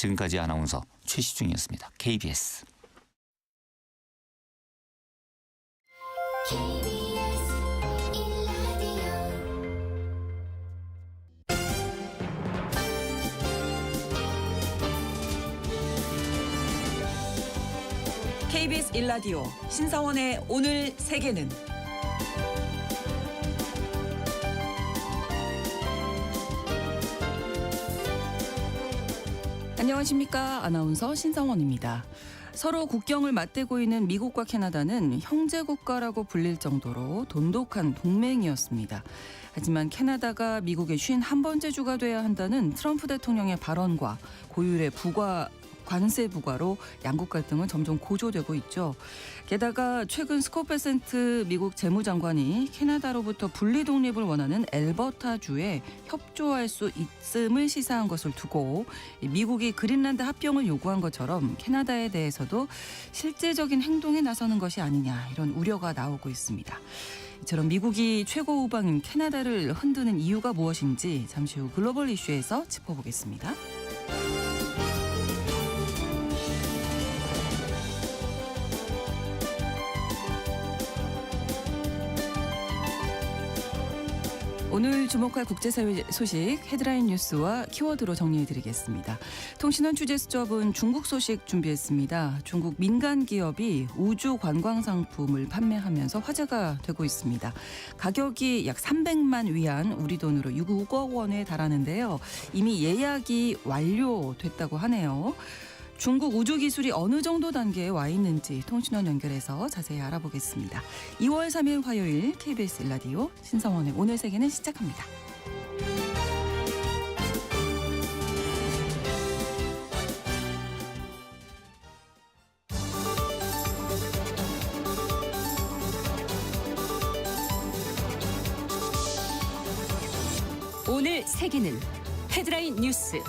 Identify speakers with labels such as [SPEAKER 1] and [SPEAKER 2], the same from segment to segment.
[SPEAKER 1] 지금까지 아나운서 최시중이었습니다. KBS.
[SPEAKER 2] KBS 1라디오 신성원의 오늘 세계는 안녕하십니까. 아나운서 신성원입니다. 서로 국경을 맞대고 있는 미국과 캐나다는 형제 국가라고 불릴 정도로 돈독한 동맹이었습니다. 하지만 캐나다가 미국의 51번째 주가 돼야 한다는 트럼프 대통령의 발언과 고율의 관세 부과로 양국 갈등은 점점 고조되고 있죠. 게다가 최근 스콧 베센트 미국 재무장관이 캐나다로부터 분리 독립을 원하는 엘버타주에 협조할 수 있음을 시사한 것을 두고 미국이 그린란드 합병을 요구한 것처럼 캐나다에 대해서도 실제적인 행동에 나서는 것이 아니냐, 이런 우려가 나오고 있습니다. 이처럼 미국이 최고 우방인 캐나다를 흔드는 이유가 무엇인지 잠시 후 글로벌 이슈에서 짚어보겠습니다. 오늘 주목할 국제사회 소식 헤드라인 뉴스와 키워드로 정리해드리겠습니다. 통신원 취재 수첩은 중국 소식 준비했습니다. 중국 민간 기업이 우주 관광 상품을 판매하면서 화제가 되고 있습니다. 가격이 약 300만 위안, 우리 돈으로 6억 원에 달하는데요. 이미 예약이 완료됐다고 하네요. 중국 우주 기술이 어느 정도 단계에 와 있는지 통신원 연결해서 자세히 알아보겠습니다. 2월 3일 화요일 KBS 1라디오 신성원의 오늘 세계는 시작합니다.
[SPEAKER 3] 오늘 세계는 헤드라인 뉴스.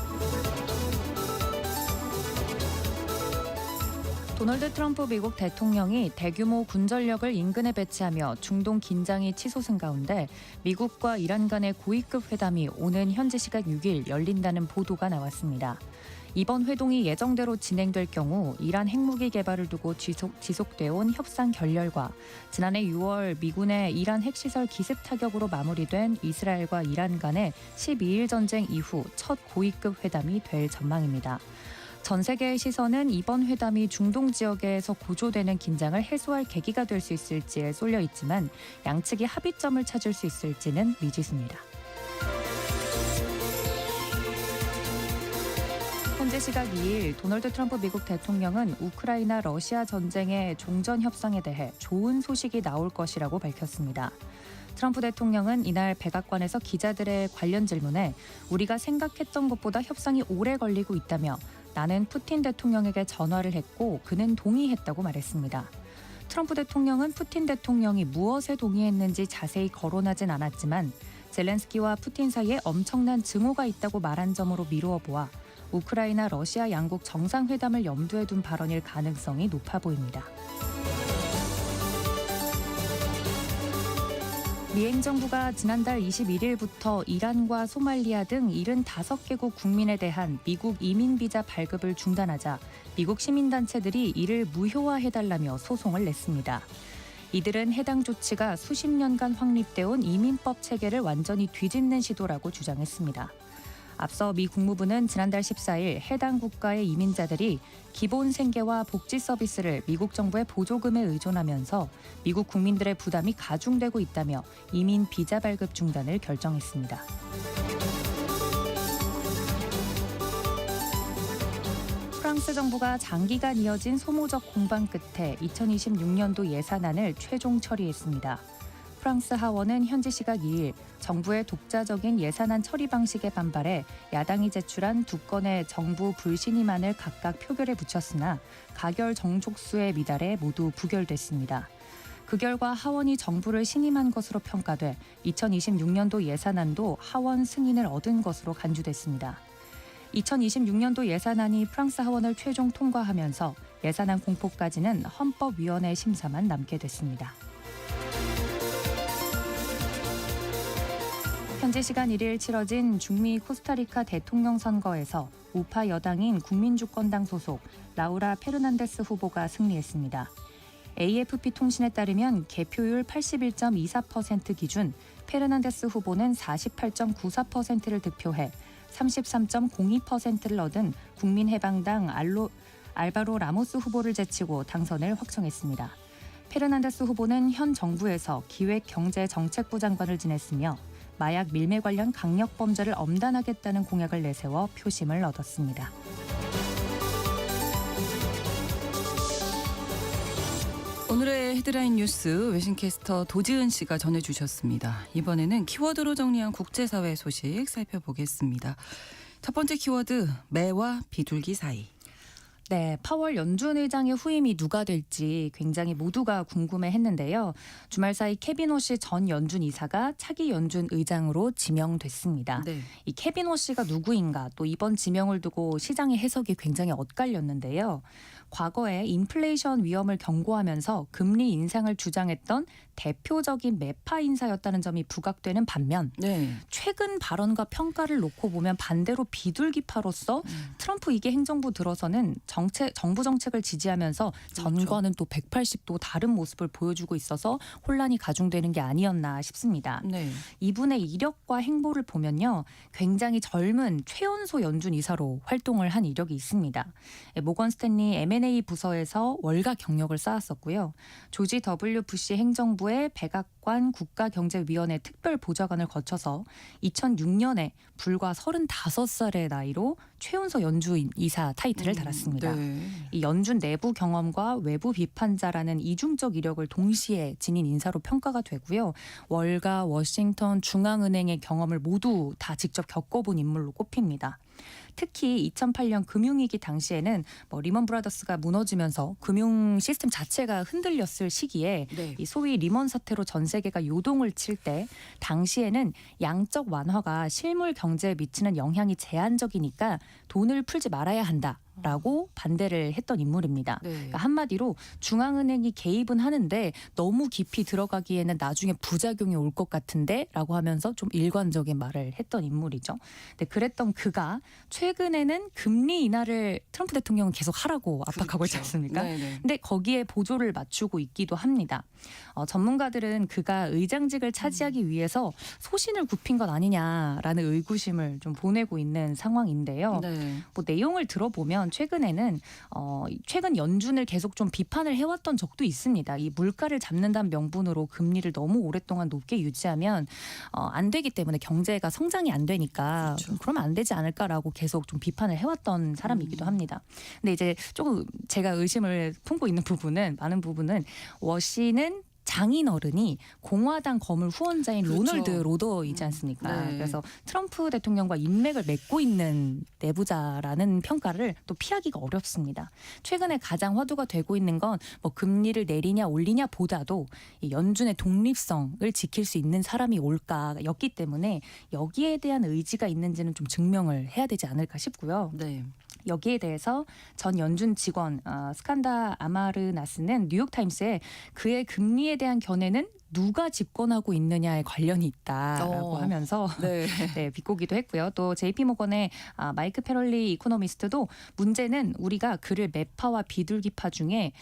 [SPEAKER 4] 도널드 트럼프 미국 대통령이 대규모 군전력을 인근에 배치하며 중동 긴장이 치솟은 가운데 미국과 이란 간의 고위급 회담이 오는 현지 시각 6일 열린다는 보도가 나왔습니다. 이번 회동이 예정대로 진행될 경우 이란 핵무기 개발을 두고 지속돼 온 협상 결렬과 지난해 6월 미군의 이란 핵시설 기습 타격으로 마무리된 이스라엘과 이란 간의 12일 전쟁 이후 첫 고위급 회담이 될 전망입니다. 전 세계의 시선은 이번 회담이 중동 지역에서 고조되는 긴장을 해소할 계기가 될 수 있을지에 쏠려 있지만 양측이 합의점을 찾을 수 있을지는 미지수입니다. 현재 시각 2일 도널드 트럼프 미국 대통령은 우크라이나 러시아 전쟁의 종전 협상에 대해 좋은 소식이 나올 것이라고 밝혔습니다. 트럼프 대통령은 이날 백악관에서 기자들의 관련 질문에 우리가 생각했던 것보다 협상이 오래 걸리고 있다며 나는 푸틴 대통령에게 전화를 했고 그는 동의했다고 말했습니다. 트럼프 대통령은 푸틴 대통령이 무엇에 동의했는지 자세히 거론하진 않았지만 젤렌스키와 푸틴 사이에 엄청난 증오가 있다고 말한 점으로 미루어 보아 우크라이나 러시아 양국 정상회담을 염두에 둔 발언일 가능성이 높아 보입니다. 미 행정부가 지난달 21일부터 이란과 소말리아 등 75개국 국민에 대한 미국 이민비자 발급을 중단하자 미국 시민단체들이 이를 무효화해달라며 소송을 냈습니다. 이들은 해당 조치가 수십 년간 확립되어 온 이민법 체계를 완전히 뒤집는 시도라고 주장했습니다. 앞서 미 국무부는 지난달 14일 해당 국가의 이민자들이 기본 생계와 복지 서비스를 미국 정부의 보조금에 의존하면서 미국 국민들의 부담이 가중되고 있다며 이민 비자 발급 중단을 결정했습니다. 프랑스 정부가 장기간 이어진 소모적 공방 끝에 2026년도 예산안을 최종 처리했습니다. 프랑스 하원은 현지 시각 2일 정부의 독자적인 예산안 처리 방식에 반발해 야당이 제출한 두 건의 정부 불신임안을 각각 표결에 붙였으나 가결 정족수에 미달해 모두 부결됐습니다. 그 결과 하원이 정부를 신임한 것으로 평가돼 2026년도 예산안도 하원 승인을 얻은 것으로 간주됐습니다. 2026년도 예산안이 프랑스 하원을 최종 통과하면서 예산안 공포까지는 헌법위원회 심사만 남게 됐습니다. 현지 시간 1일 치러진 중미 코스타리카 대통령 선거에서 우파 여당인 국민주권당 소속 라우라 페르난데스 후보가 승리했습니다. AFP 통신에 따르면 개표율 81.24% 기준 페르난데스 후보는 48.94%를 득표해 33.02%를 얻은 국민해방당 알바로 라모스 후보를 제치고 당선을 확정했습니다. 페르난데스 후보는 현 정부에서 기획경제정책부 장관을 지냈으며 마약 밀매 관련 강력 범죄를 엄단하겠다는 공약을 내세워 표심을 얻었습니다.
[SPEAKER 2] 오늘의 헤드라인 뉴스 외신캐스터 도지은 씨가 전해주셨습니다. 이번에는 키워드로 정리한 국제사회 소식 살펴보겠습니다. 첫 번째 키워드, 매와 비둘기 사이.
[SPEAKER 4] 네, 파월 연준 의장의 후임이 누가 될지 굉장히 모두가 궁금해했는데요. 주말 사이 케빈 워시 전 연준 이사가 차기 연준 의장으로 지명됐습니다.
[SPEAKER 2] 네.
[SPEAKER 4] 이 케빈 워시가 누구인가, 또 이번 지명을 두고 시장의 해석이 굉장히 엇갈렸는데요. 과거에 인플레이션 위험을 경고하면서 금리 인상을 주장했던 대표적인 매파 인사였다는 점이 부각되는 반면
[SPEAKER 2] 네.
[SPEAKER 4] 최근 발언과 평가를 놓고 보면 반대로 비둘기파로서 트럼프 2기 행정부 들어서는 정부 정책을 지지하면서 전과는 또 180도 다른 모습을 보여주고 있어서 혼란이 가중되는 게 아니었나 싶습니다.
[SPEAKER 2] 네.
[SPEAKER 4] 이분의 이력과 행보를 보면요. 굉장히 젊은 최연소 연준 이사로 활동을 한 이력이 있습니다. 모건 스탠리 M&A 부서에서 월가 경력을 쌓았었고요. 조지 W 부시 행정부의 백악관 국가경제위원회 특별보좌관을 거쳐서 2006년에 불과 35살의 나이로 최연소 연준 이사 타이틀을 달았습니다.
[SPEAKER 2] 네.
[SPEAKER 4] 이 연준 내부 경험과 외부 비판자라는 이중적 이력을 동시에 지닌 인사로 평가가 되고요. 월가, 워싱턴, 중앙은행의 경험을 모두 다 직접 겪어본 인물로 꼽힙니다. 특히 2008년 금융위기 당시에는 리먼 브라더스가 무너지면서 금융 시스템 자체가 흔들렸을 시기에
[SPEAKER 2] 네.
[SPEAKER 4] 이 소위 리먼 사태로 전 세계가 요동을 칠 때 당시에는 양적 완화가 실물 경제에 미치는 영향이 제한적이니까 돈을 풀지 말아야 한다라고 반대를 했던 인물입니다.
[SPEAKER 2] 네.
[SPEAKER 4] 그러니까 한마디로 중앙은행이 개입은 하는데 너무 깊이 들어가기에는 나중에 부작용이 올 것 같은데 라고 하면서 좀 일관적인 말을 했던 인물이죠. 근데 그랬던 그가 최근에는 금리 인하를 트럼프 대통령은 계속 하라고 압박하고 있지 않습니까?
[SPEAKER 2] 네네.
[SPEAKER 4] 근데 거기에 보조를 맞추고 있기도 합니다. 전문가들은 그가 의장직을 차지하기 위해서 소신을 굽힌 것 아니냐라는 의구심을 좀 보내고 있는 상황인데요.
[SPEAKER 2] 네.
[SPEAKER 4] 뭐 내용을 들어보면 최근에는 최근 연준을 계속 좀 비판을 해왔던 적도 있습니다. 이 물가를 잡는다는 명분으로 금리를 너무 오랫동안 높게 유지하면 안 되기 때문에 경제가 성장이 안 되니까
[SPEAKER 2] 그렇죠.
[SPEAKER 4] 그러면 안 되지 않을까라고 계속 좀 비판을 해왔던 사람이기도 합니다. 근데 이제 조금 제가 의심을 품고 있는 부분은 많은 부분은 워시는 장인어른이 공화당 거물 후원자인
[SPEAKER 2] 그렇죠.
[SPEAKER 4] 로널드 로더이지 않습니까?
[SPEAKER 2] 네.
[SPEAKER 4] 그래서 트럼프 대통령과 인맥을 맺고 있는 내부자라는 평가를 또 피하기가 어렵습니다. 최근에 가장 화두가 되고 있는 건 뭐 금리를 내리냐 올리냐 보다도 이 연준의 독립성을 지킬 수 있는 사람이 올까였기 때문에 여기에 대한 의지가 있는지는 좀 증명을 해야 되지 않을까 싶고요.
[SPEAKER 2] 네.
[SPEAKER 4] 여기에 대해서 전 연준 직원 스칸다 아마르나스는 뉴욕타임스에 그의 금리에 대한 견해는 누가 집권하고 있느냐에 관련이 있다라고 하면서
[SPEAKER 2] 네.
[SPEAKER 4] 네, 비꼬기도 했고요. 또 JP모건의 마이크 페럴리 이코노미스트도 문제는 우리가 그를 매파와 비둘기파 중에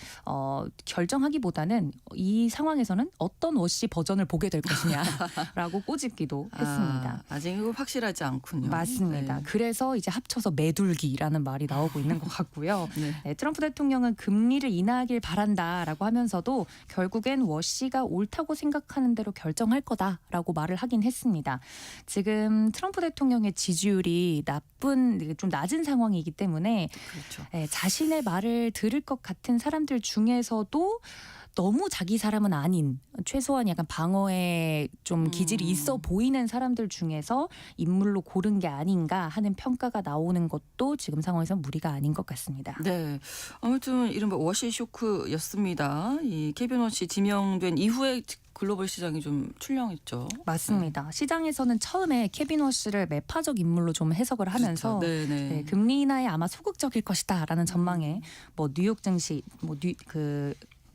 [SPEAKER 4] 결정하기보다는 이 상황에서는 어떤 워시 버전을 보게 될 것이냐라고 꼬집기도 했습니다.
[SPEAKER 2] 아직 확실하지 않군요.
[SPEAKER 4] 맞습니다.
[SPEAKER 2] 네.
[SPEAKER 4] 그래서 이제 합쳐서 매둘기라는 말이 나오고 있는 것 같고요.
[SPEAKER 2] 네.
[SPEAKER 4] 네, 트럼프 대통령은 금리를 인하하길 바란다라고 하면서도 결국엔 워시가 옳다고 생각하는 대로 결정할 거다라고 말을 하긴 했습니다. 지금 트럼프 대통령의 지지율이 좀 낮은 상황이기 때문에
[SPEAKER 2] 그렇죠.
[SPEAKER 4] 자신의 말을 들을 것 같은 사람들 중에서도 너무 자기 사람은 아닌 최소한 약간 방어에 좀 기질이 있어 보이는 사람들 중에서 인물로 고른 게 아닌가 하는 평가가 나오는 것도 지금 상황에서 무리가 아닌 것 같습니다.
[SPEAKER 2] 네. 아무튼 이른바 워시 쇼크였습니다. 이 케빈 워시 지명된 이후에 글로벌 시장이 좀 출렁했죠.
[SPEAKER 4] 맞습니다. 시장에서는 처음에 케빈 워시를 매파적 인물로 좀 해석을 하면서
[SPEAKER 2] 그렇죠. 네네.
[SPEAKER 4] 네, 금리 인하에 아마 소극적일 것이다라는 전망에 뭐 뉴욕 증시,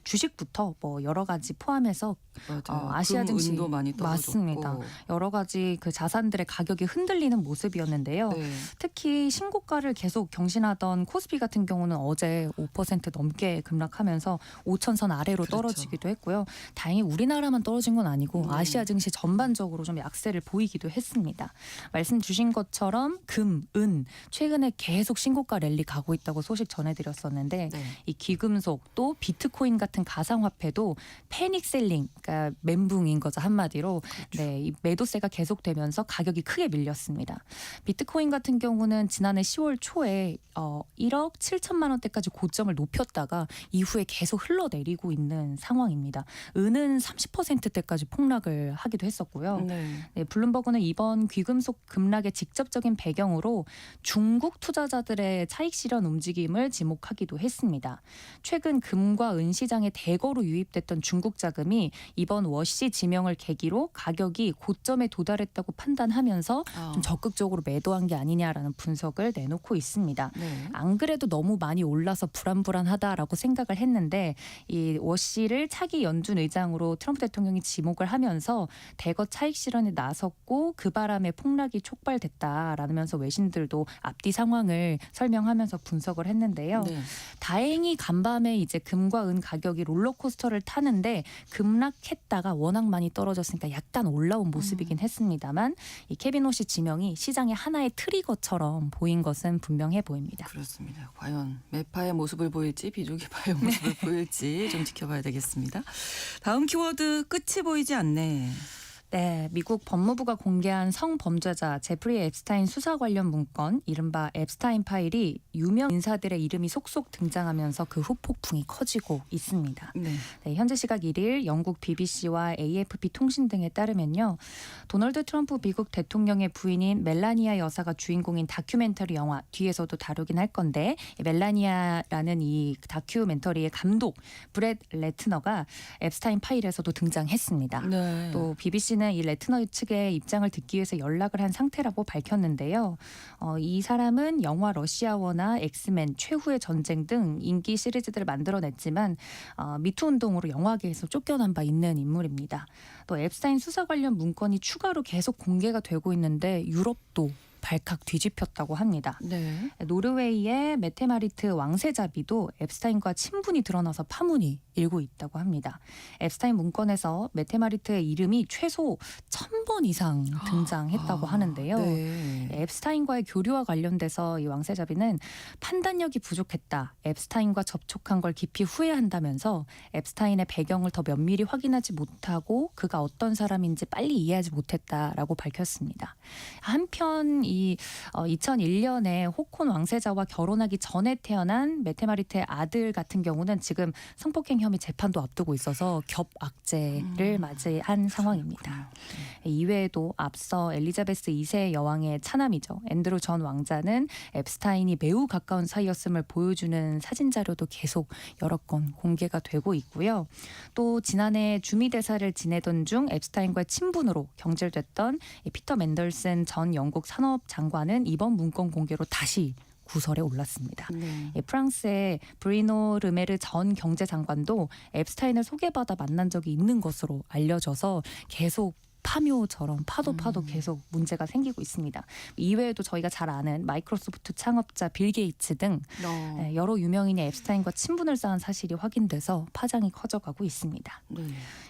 [SPEAKER 4] 주식부터 뭐 여러 가지 포함해서
[SPEAKER 2] 맞아요.
[SPEAKER 4] 아시아 증시
[SPEAKER 2] 금은도 많이 떨어졌고.
[SPEAKER 4] 맞습니다. 여러 가지 그 자산들의 가격이 흔들리는 모습이었는데요.
[SPEAKER 2] 네.
[SPEAKER 4] 특히 신고가를 계속 경신하던 코스피 같은 경우는 어제 5% 넘게 급락하면서 5천선 아래로
[SPEAKER 2] 그렇죠.
[SPEAKER 4] 떨어지기도 했고요. 다행히 우리나라만 떨어진 건 아니고
[SPEAKER 2] 네.
[SPEAKER 4] 아시아 증시 전반적으로 좀 약세를 보이기도 했습니다. 말씀 주신 것처럼 금, 은 최근에 계속 신고가 랠리 가고 있다고 소식 전해드렸었는데
[SPEAKER 2] 네.
[SPEAKER 4] 이 귀금속 또 비트코인 같은 가상화폐도 패닉셀링, 그러니까 멘붕인 거죠 한마디로. 네, 이 매도세가 계속되면서 가격이 크게 밀렸습니다. 비트코인 같은 경우는 지난해 10월 초에 1억 7천만 원대까지 고점을 높였다가 이후에 계속 흘러내리고 있는 상황입니다. 은은 30%대까지 폭락을 하기도 했었고요.
[SPEAKER 2] 네.
[SPEAKER 4] 네, 블룸버그는 이번 귀금속 급락의 직접적인 배경으로 중국 투자자들의 차익 실현 움직임을 지목하기도 했습니다. 최근 금과 은 시장에 대거로 유입됐던 중국 자금이 이번 워시 지명을 계기로 가격이 고점에 도달했다고 판단하면서 좀 적극적으로 매도한 게 아니냐라는 분석을 내놓고 있습니다.
[SPEAKER 2] 네.
[SPEAKER 4] 안 그래도 너무 많이 올라서 불안불안하다라고 생각을 했는데 이 워시를 차기 연준 의장으로 트럼프 대통령이 지목을 하면서 대거 차익 실현에 나섰고 그 바람에 폭락이 촉발됐다라면서 외신들도 앞뒤 상황을 설명하면서 분석을 했는데요.
[SPEAKER 2] 네.
[SPEAKER 4] 다행히 간밤에 이제 금과 은 가격이 롤러코스터를 타는데 급락했다가 워낙 많이 떨어졌으니까 약간 올라온 모습이긴 했습니다만 이 케빈 호시 지명이 시장의 하나의 트리거처럼 보인 것은 분명해 보입니다.
[SPEAKER 2] 그렇습니다. 과연 매파의 모습을 보일지 비조기파의 모습을 보일지 좀 지켜봐야 되겠습니다. 다음 키워드 끝이 보이지 않네.
[SPEAKER 4] 네, 미국 법무부가 공개한 성범죄자 제프리 앱스타인 수사 관련 문건, 이른바 앱스타인 파일이 유명 인사들의 이름이 속속 등장하면서 그 후폭풍이 커지고 있습니다.
[SPEAKER 2] 네.
[SPEAKER 4] 네, 현재 시각 1일 영국 BBC와 AFP 통신 등에 따르면요. 도널드 트럼프 미국 대통령의 부인인 멜라니아 여사가 주인공인 다큐멘터리 영화 뒤에서도 다루긴 할 건데 멜라니아라는 이 다큐멘터리의 감독 브렛 레트너가 앱스타인 파일에서도 등장했습니다.
[SPEAKER 2] 네.
[SPEAKER 4] 또 BBC는 이 레트너 측의 입장을 듣기 위해서 연락을 한 상태라고 밝혔는데요. 이 사람은 영화 러시아워나 엑스맨, 최후의 전쟁 등 인기 시리즈들을 만들어냈지만 미투 운동으로 영화계에서 쫓겨난 바 있는 인물입니다. 또 앱스타인 수사 관련 문건이 추가로 계속 공개가 되고 있는데 유럽도 발칵 뒤집혔다고 합니다.
[SPEAKER 2] 네.
[SPEAKER 4] 노르웨이의 메테마리트 왕세자비도 앱스타인과 친분이 드러나서 파문이 일고 있다고 합니다. 앱스타인 문건에서 메테마리트의 이름이 최소 1000번 이상 등장했다고 하는데요.
[SPEAKER 2] 네.
[SPEAKER 4] 앱스타인과의 교류와 관련돼서 이 왕세자비는 판단력이 부족했다. 앱스타인과 접촉한 걸 깊이 후회한다면서 앱스타인의 배경을 더 면밀히 확인하지 못하고 그가 어떤 사람인지 빨리 이해하지 못했다라고 밝혔습니다. 한편 이 2001년에 호콘 왕세자와 결혼하기 전에 태어난 메테마리트의 아들 같은 경우는 지금 성폭행 혐의 재판도 앞두고 있어서 겹악재를 맞이한 상황입니다. 이외에도 앞서 엘리자베스 2세 여왕의 차남이죠. 앤드루 전 왕자는 앱스타인이 매우 가까운 사이였음을 보여주는 사진 자료도 계속 여러 건 공개가 되고 있고요. 또 지난해 주미대사를 지내던 중 앱스타인과의 친분으로 경질됐던 피터 맨델슨 전 영국 산업장관은 이번 문건 공개로 다시 구설에 올랐습니다.
[SPEAKER 2] 네.
[SPEAKER 4] 프랑스의 브리노 르메르 전 경제장관도 앱스타인을 소개받아 만난 적이 있는 것으로 알려져서 계속 파묘처럼 파도 계속 문제가 생기고 있습니다. 이외에도 저희가 잘 아는 마이크로소프트 창업자 빌 게이츠 등 여러 유명인이 앱스타인과 친분을 쌓은 사실이 확인돼서 파장이 커져가고 있습니다.
[SPEAKER 2] 네.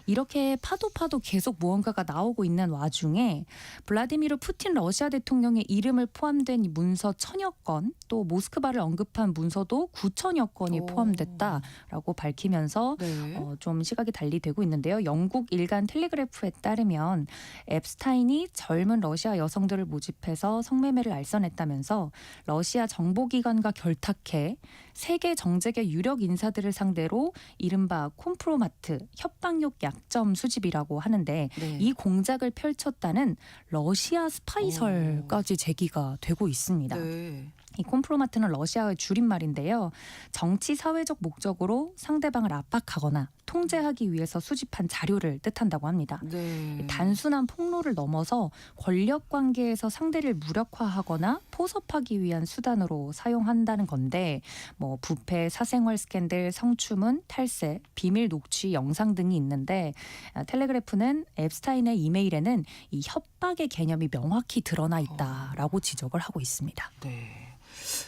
[SPEAKER 4] 이렇게 파도 계속 무언가가 나오고 있는 와중에 블라디미르 푸틴 러시아 대통령의 이름을 포함된 문서 1000여 건, 또 모스크바를 언급한 문서도 9천여 건이 포함됐다라고 밝히면서
[SPEAKER 2] 네.
[SPEAKER 4] 좀 시각이 달리 되고 있는데요. 영국 일간 텔레그래프에 따르면 앱스타인이 젊은 러시아 여성들을 모집해서 성매매를 알선했다면서 러시아 정보기관과 결탁해 세계 정재계 유력 인사들을 상대로 이른바 콤프로마트, 협박용 약점 수집이라고 하는데
[SPEAKER 2] 네.
[SPEAKER 4] 이 공작을 펼쳤다는 러시아 스파이설까지 제기가 되고 있습니다.
[SPEAKER 2] 네.
[SPEAKER 4] 이 콤프로마트는 러시아의 줄임말인데요. 정치 사회적 목적으로 상대방을 압박하거나 통제하기 위해서 수집한 자료를 뜻한다고 합니다.
[SPEAKER 2] 네.
[SPEAKER 4] 단순한 폭로를 넘어서 권력 관계에서 상대를 무력화하거나 포섭하기 위한 수단으로 사용한다는 건데 뭐 부패, 사생활 스캔들, 성추문, 탈세, 비밀 녹취 영상 등이 있는데 텔레그래프는 앱스타인의 이메일에는 이 협박의 개념이 명확히 드러나 있다라고 지적을 하고 있습니다.
[SPEAKER 2] 네.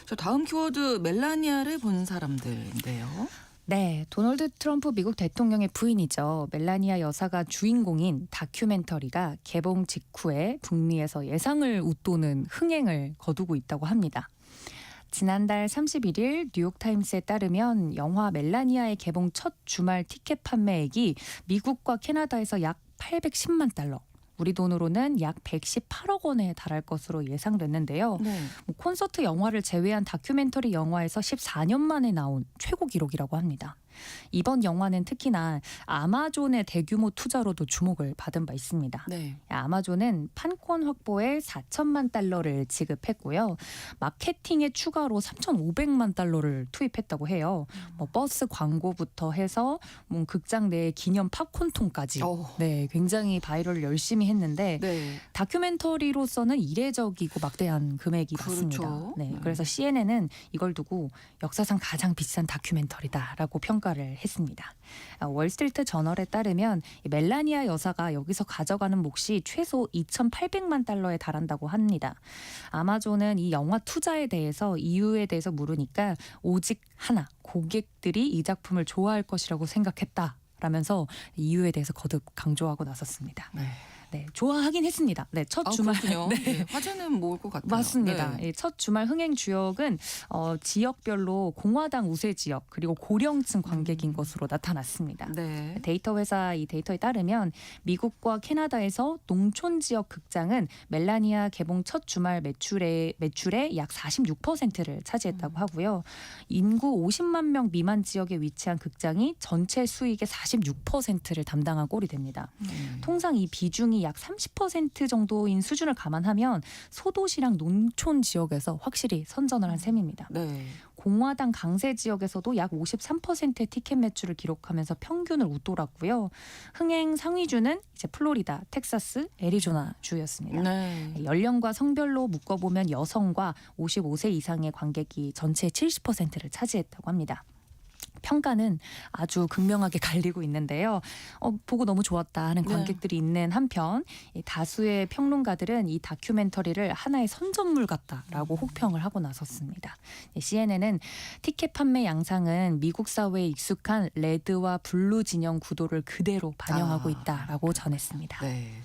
[SPEAKER 2] 자, 다음 키워드 멜라니아를 본 사람들인데요.
[SPEAKER 4] 네, 도널드 트럼프 미국 대통령의 부인이죠. 멜라니아 여사가 주인공인 다큐멘터리가 개봉 직후에 북미에서 예상을 웃도는 흥행을 거두고 있다고 합니다. 지난달 31일 뉴욕타임스에 따르면 영화 멜라니아의 개봉 첫 주말 티켓 판매액이 미국과 캐나다에서 약 810만 달러, 우리 돈으로는 약 118억 원에 달할 것으로 예상됐는데요.
[SPEAKER 2] 네.
[SPEAKER 4] 콘서트 영화를 제외한 다큐멘터리 영화에서 14년 만에 나온 최고 기록이라고 합니다. 이번 영화는 특히나 아마존의 대규모 투자로도 주목을 받은 바 있습니다.
[SPEAKER 2] 네.
[SPEAKER 4] 아마존은 판권 확보에 4천만 달러를 지급했고요. 마케팅에 추가로 3,500만 달러를 투입했다고 해요. 뭐 버스 광고부터 해서 뭐 극장 내 기념 팝콘통까지. 네, 굉장히 바이럴을 열심히 했는데
[SPEAKER 2] 네.
[SPEAKER 4] 다큐멘터리로서는 이례적이고 막대한 금액이
[SPEAKER 2] 그렇죠.
[SPEAKER 4] 맞습니다. 네, 그래서 CNN은 이걸 두고 역사상 가장 비싼 다큐멘터리다라고 평가를 했습니다. 월스트리트 저널에 따르면 멜라니아 여사가 여기서 가져가는 몫이 최소 2,800만 달러에 달한다고 합니다. 아마존은 이 영화 투자에 대해서 이유에 대해서 물으니까 오직 하나, 고객들이 이 작품을 좋아할 것이라고 생각했다라면서 이유에 대해서 거듭 강조하고 나섰습니다.
[SPEAKER 2] 네.
[SPEAKER 4] 네, 좋아하긴 했습니다. 네, 첫 주말.
[SPEAKER 2] 그렇군요.
[SPEAKER 4] 네.
[SPEAKER 2] 네, 화제는 모을 것 같아요.
[SPEAKER 4] 맞습니다.
[SPEAKER 2] 네.
[SPEAKER 4] 첫 주말 흥행 주역은 지역별로 공화당 우세 지역 그리고 고령층 관객인 것으로 나타났습니다.
[SPEAKER 2] 네.
[SPEAKER 4] 데이터 회사 이 데이터에 따르면 미국과 캐나다에서 농촌 지역 극장은 멜라니아 개봉 첫 주말 매출의 약 46%를 차지했다고 하고요. 인구 50만 명 미만 지역에 위치한 극장이 전체 수익의 46%를 담당한 꼴이 됩니다. 통상 이 비중이 약 30% 정도인 수준을 감안하면 소도시랑 농촌 지역에서 확실히 선전을 한 셈입니다.
[SPEAKER 2] 네.
[SPEAKER 4] 공화당 강세 지역에서도 약 53%의 티켓 매출을 기록하면서 평균을 웃돌았고요. 흥행 상위주는 이제 플로리다, 텍사스, 애리조나 주였습니다.
[SPEAKER 2] 네.
[SPEAKER 4] 연령과 성별로 묶어보면 여성과 55세 이상의 관객이 전체의 70%를 차지했다고 합니다. 평가는 아주 극명하게 갈리고 있는데요. 보고 너무 좋았다 하는 관객들이 있는 한편 다수의 평론가들은 이 다큐멘터리를 하나의 선전물 같다라고 혹평을 하고 나섰습니다. CNN은 티켓 판매 양상은 미국 사회에 익숙한 레드와 블루 진영 구도를 그대로 반영하고 있다라고 전했습니다.
[SPEAKER 2] 네.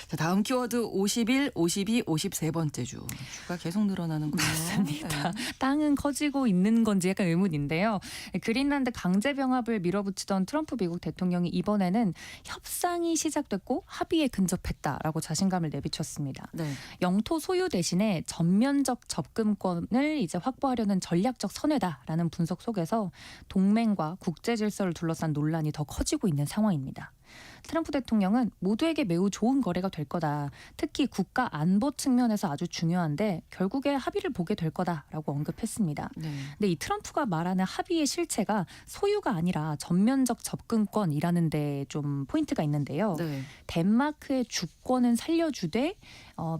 [SPEAKER 2] 자, 다음 키워드 51, 52, 53번째 주. 주가 계속 늘어나는군요.
[SPEAKER 4] 맞습니다.
[SPEAKER 2] 네.
[SPEAKER 4] 땅은 커지고 있는 건지 약간 의문인데요. 그린란드 강제 병합을 밀어붙이던 트럼프 미국 대통령이 이번에는 협상이 시작됐고 합의에 근접했다라고 자신감을 내비쳤습니다.
[SPEAKER 2] 네.
[SPEAKER 4] 영토 소유 대신에 전면적 접근권을 이제 확보하려는 전략적 선회다라는 분석 속에서 동맹과 국제 질서를 둘러싼 논란이 더 커지고 있는 상황입니다. 트럼프 대통령은 모두에게 매우 좋은 거래가 될 거다. 특히 국가 안보 측면에서 아주 중요한데 결국에 합의를 보게 될 거다라고 언급했습니다.
[SPEAKER 2] 네.
[SPEAKER 4] 근데 이 트럼프가 말하는 합의의 실체가 소유가 아니라 전면적 접근권이라는 데 좀 포인트가 있는데요.
[SPEAKER 2] 네.
[SPEAKER 4] 덴마크의 주권은 살려주되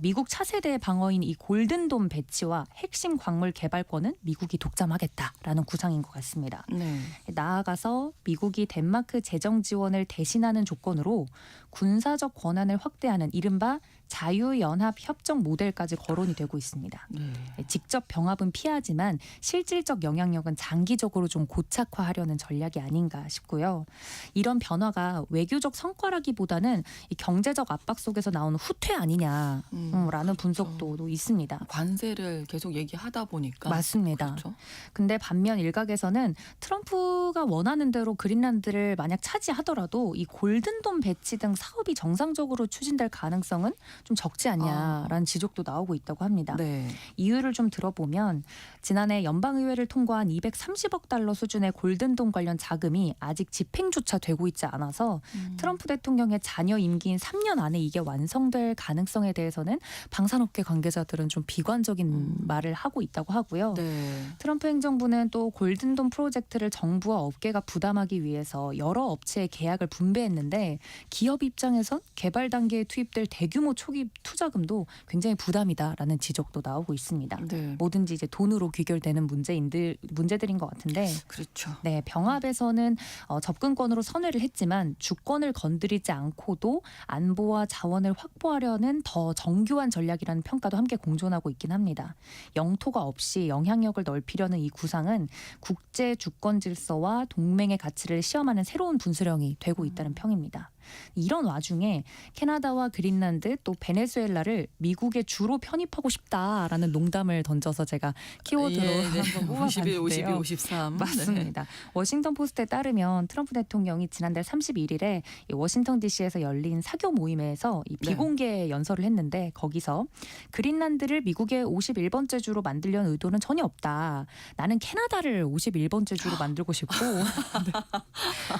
[SPEAKER 4] 미국 차세대 방어인 이 골든돔 배치와 핵심 광물 개발권은 미국이 독점하겠다라는 구상인 것 같습니다.
[SPEAKER 2] 네.
[SPEAKER 4] 나아가서 미국이 덴마크 재정 지원을 대신하는 조건으로 군사적 권한을 확대하는 이른바 자유연합협정 모델까지 거론이 되고 있습니다.
[SPEAKER 2] 네.
[SPEAKER 4] 직접 병합은 피하지만 실질적 영향력은 장기적으로 좀 고착화하려는 전략이 아닌가 싶고요. 이런 변화가 외교적 성과라기보다는 이 경제적 압박 속에서 나오는 후퇴 아니냐라는 분석도 있습니다.
[SPEAKER 2] 관세를 계속 얘기하다 보니까
[SPEAKER 4] 맞습니다.
[SPEAKER 2] 그렇죠.
[SPEAKER 4] 근데 반면 일각에서는 트럼프가 원하는 대로 그린란드를 만약 차지하더라도 이 골든돔 배치 등 사업이 정상적으로 추진될 가능성은 좀 적지 않냐라는 지적도 나오고 있다고 합니다.
[SPEAKER 2] 네.
[SPEAKER 4] 이유를 좀 들어보면 지난해 연방의회를 통과한 230억 달러 수준의 골든돔 관련 자금이 아직 집행조차 되고 있지 않아서 트럼프 대통령의 자녀 임기인 3년 안에 이게 완성될 가능성에 대해서는 방산업계 관계자들은 좀 비관적인 말을 하고 있다고 하고요.
[SPEAKER 2] 네.
[SPEAKER 4] 트럼프 행정부는 또 골든돔 프로젝트를 정부와 업계가 부담하기 위해서 여러 업체의 계약을 분배했는데 기업 입장에선 개발 단계에 투입될 대규모 초기 투자금도 굉장히 부담이다라는 지적도 나오고 있습니다.
[SPEAKER 2] 네.
[SPEAKER 4] 뭐든지 이제 돈으로 귀결되는 문제들인 것 같은데
[SPEAKER 2] 그렇죠.
[SPEAKER 4] 네, 병합에서는 접근권으로 선회를 했지만 주권을 건드리지 않고도 안보와 자원을 확보하려는 더 정교한 전략이라는 평가도 함께 공존하고 있긴 합니다. 영토가 없이 영향력을 넓히려는 이 구상은 국제 주권 질서와 동맹의 가치를 시험하는 새로운 분수령이 되고 있다는 평입니다. 이런 와중에 캐나다와 그린란드 또 베네수엘라를 미국에 주로 편입하고 싶다라는 농담을 던져서 제가 키워드로 한번 뽑아봤는데요.
[SPEAKER 2] 52, 53.
[SPEAKER 4] 맞습니다. 워싱턴 포스트에 따르면 트럼프 대통령이 지난달 31일에 워싱턴 DC에서 열린 사교 모임에서 이 비공개 연설을 했는데 거기서 그린란드를 미국의 51번째 주로 만들려는 의도는 전혀 없다. 나는 캐나다를 51번째 주로 만들고 싶고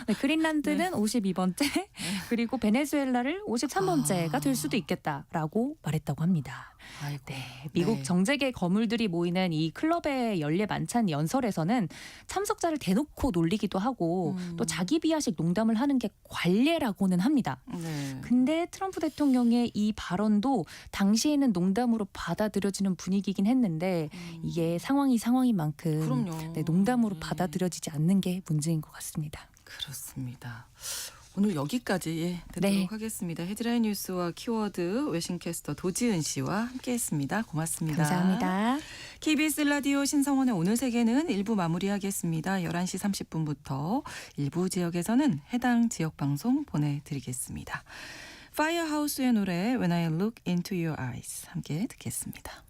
[SPEAKER 4] 네, 그린란드는 52번째 그리고 베네수엘라를 53번째가 될 수도 있겠다라고 말했다고 합니다.
[SPEAKER 2] 아이고.
[SPEAKER 4] 네, 미국
[SPEAKER 2] 네.
[SPEAKER 4] 정재계 거물들이 모이는 이 클럽의 연례 만찬 연설에서는 참석자를 대놓고 놀리기도 하고 또 자기 비하식 농담을 하는 게 관례라고는 합니다.
[SPEAKER 2] 네.
[SPEAKER 4] 근데 트럼프 대통령의 이 발언도 당시에는 농담으로 받아들여지는 분위기긴 했는데 이게 상황이 상황인 만큼
[SPEAKER 2] 그럼요.
[SPEAKER 4] 네, 농담으로 받아들여지지 않는 게 문제인 것 같습니다.
[SPEAKER 2] 그렇습니다. 오늘 여기까지 듣도록
[SPEAKER 4] 네.
[SPEAKER 2] 하겠습니다. 헤드라인 뉴스와 키워드 외신캐스터 도지은 씨와 함께했습니다. 고맙습니다.
[SPEAKER 4] 감사합니다.
[SPEAKER 2] KBS 라디오 신성원의 오늘 세계는 1부 마무리하겠습니다. 11시 30분부터 일부 지역에서는 해당 지역 방송 보내드리겠습니다. 파이어하우스의 노래 When I Look Into Your Eyes 함께 듣겠습니다.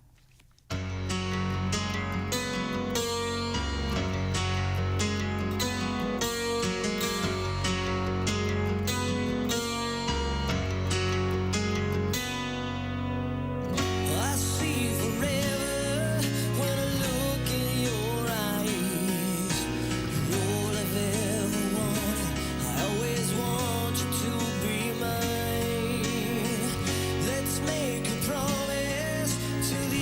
[SPEAKER 5] I see forever when I look in your eyes. You're all I've ever wanted. I always want you to be mine. Let's make a promise to the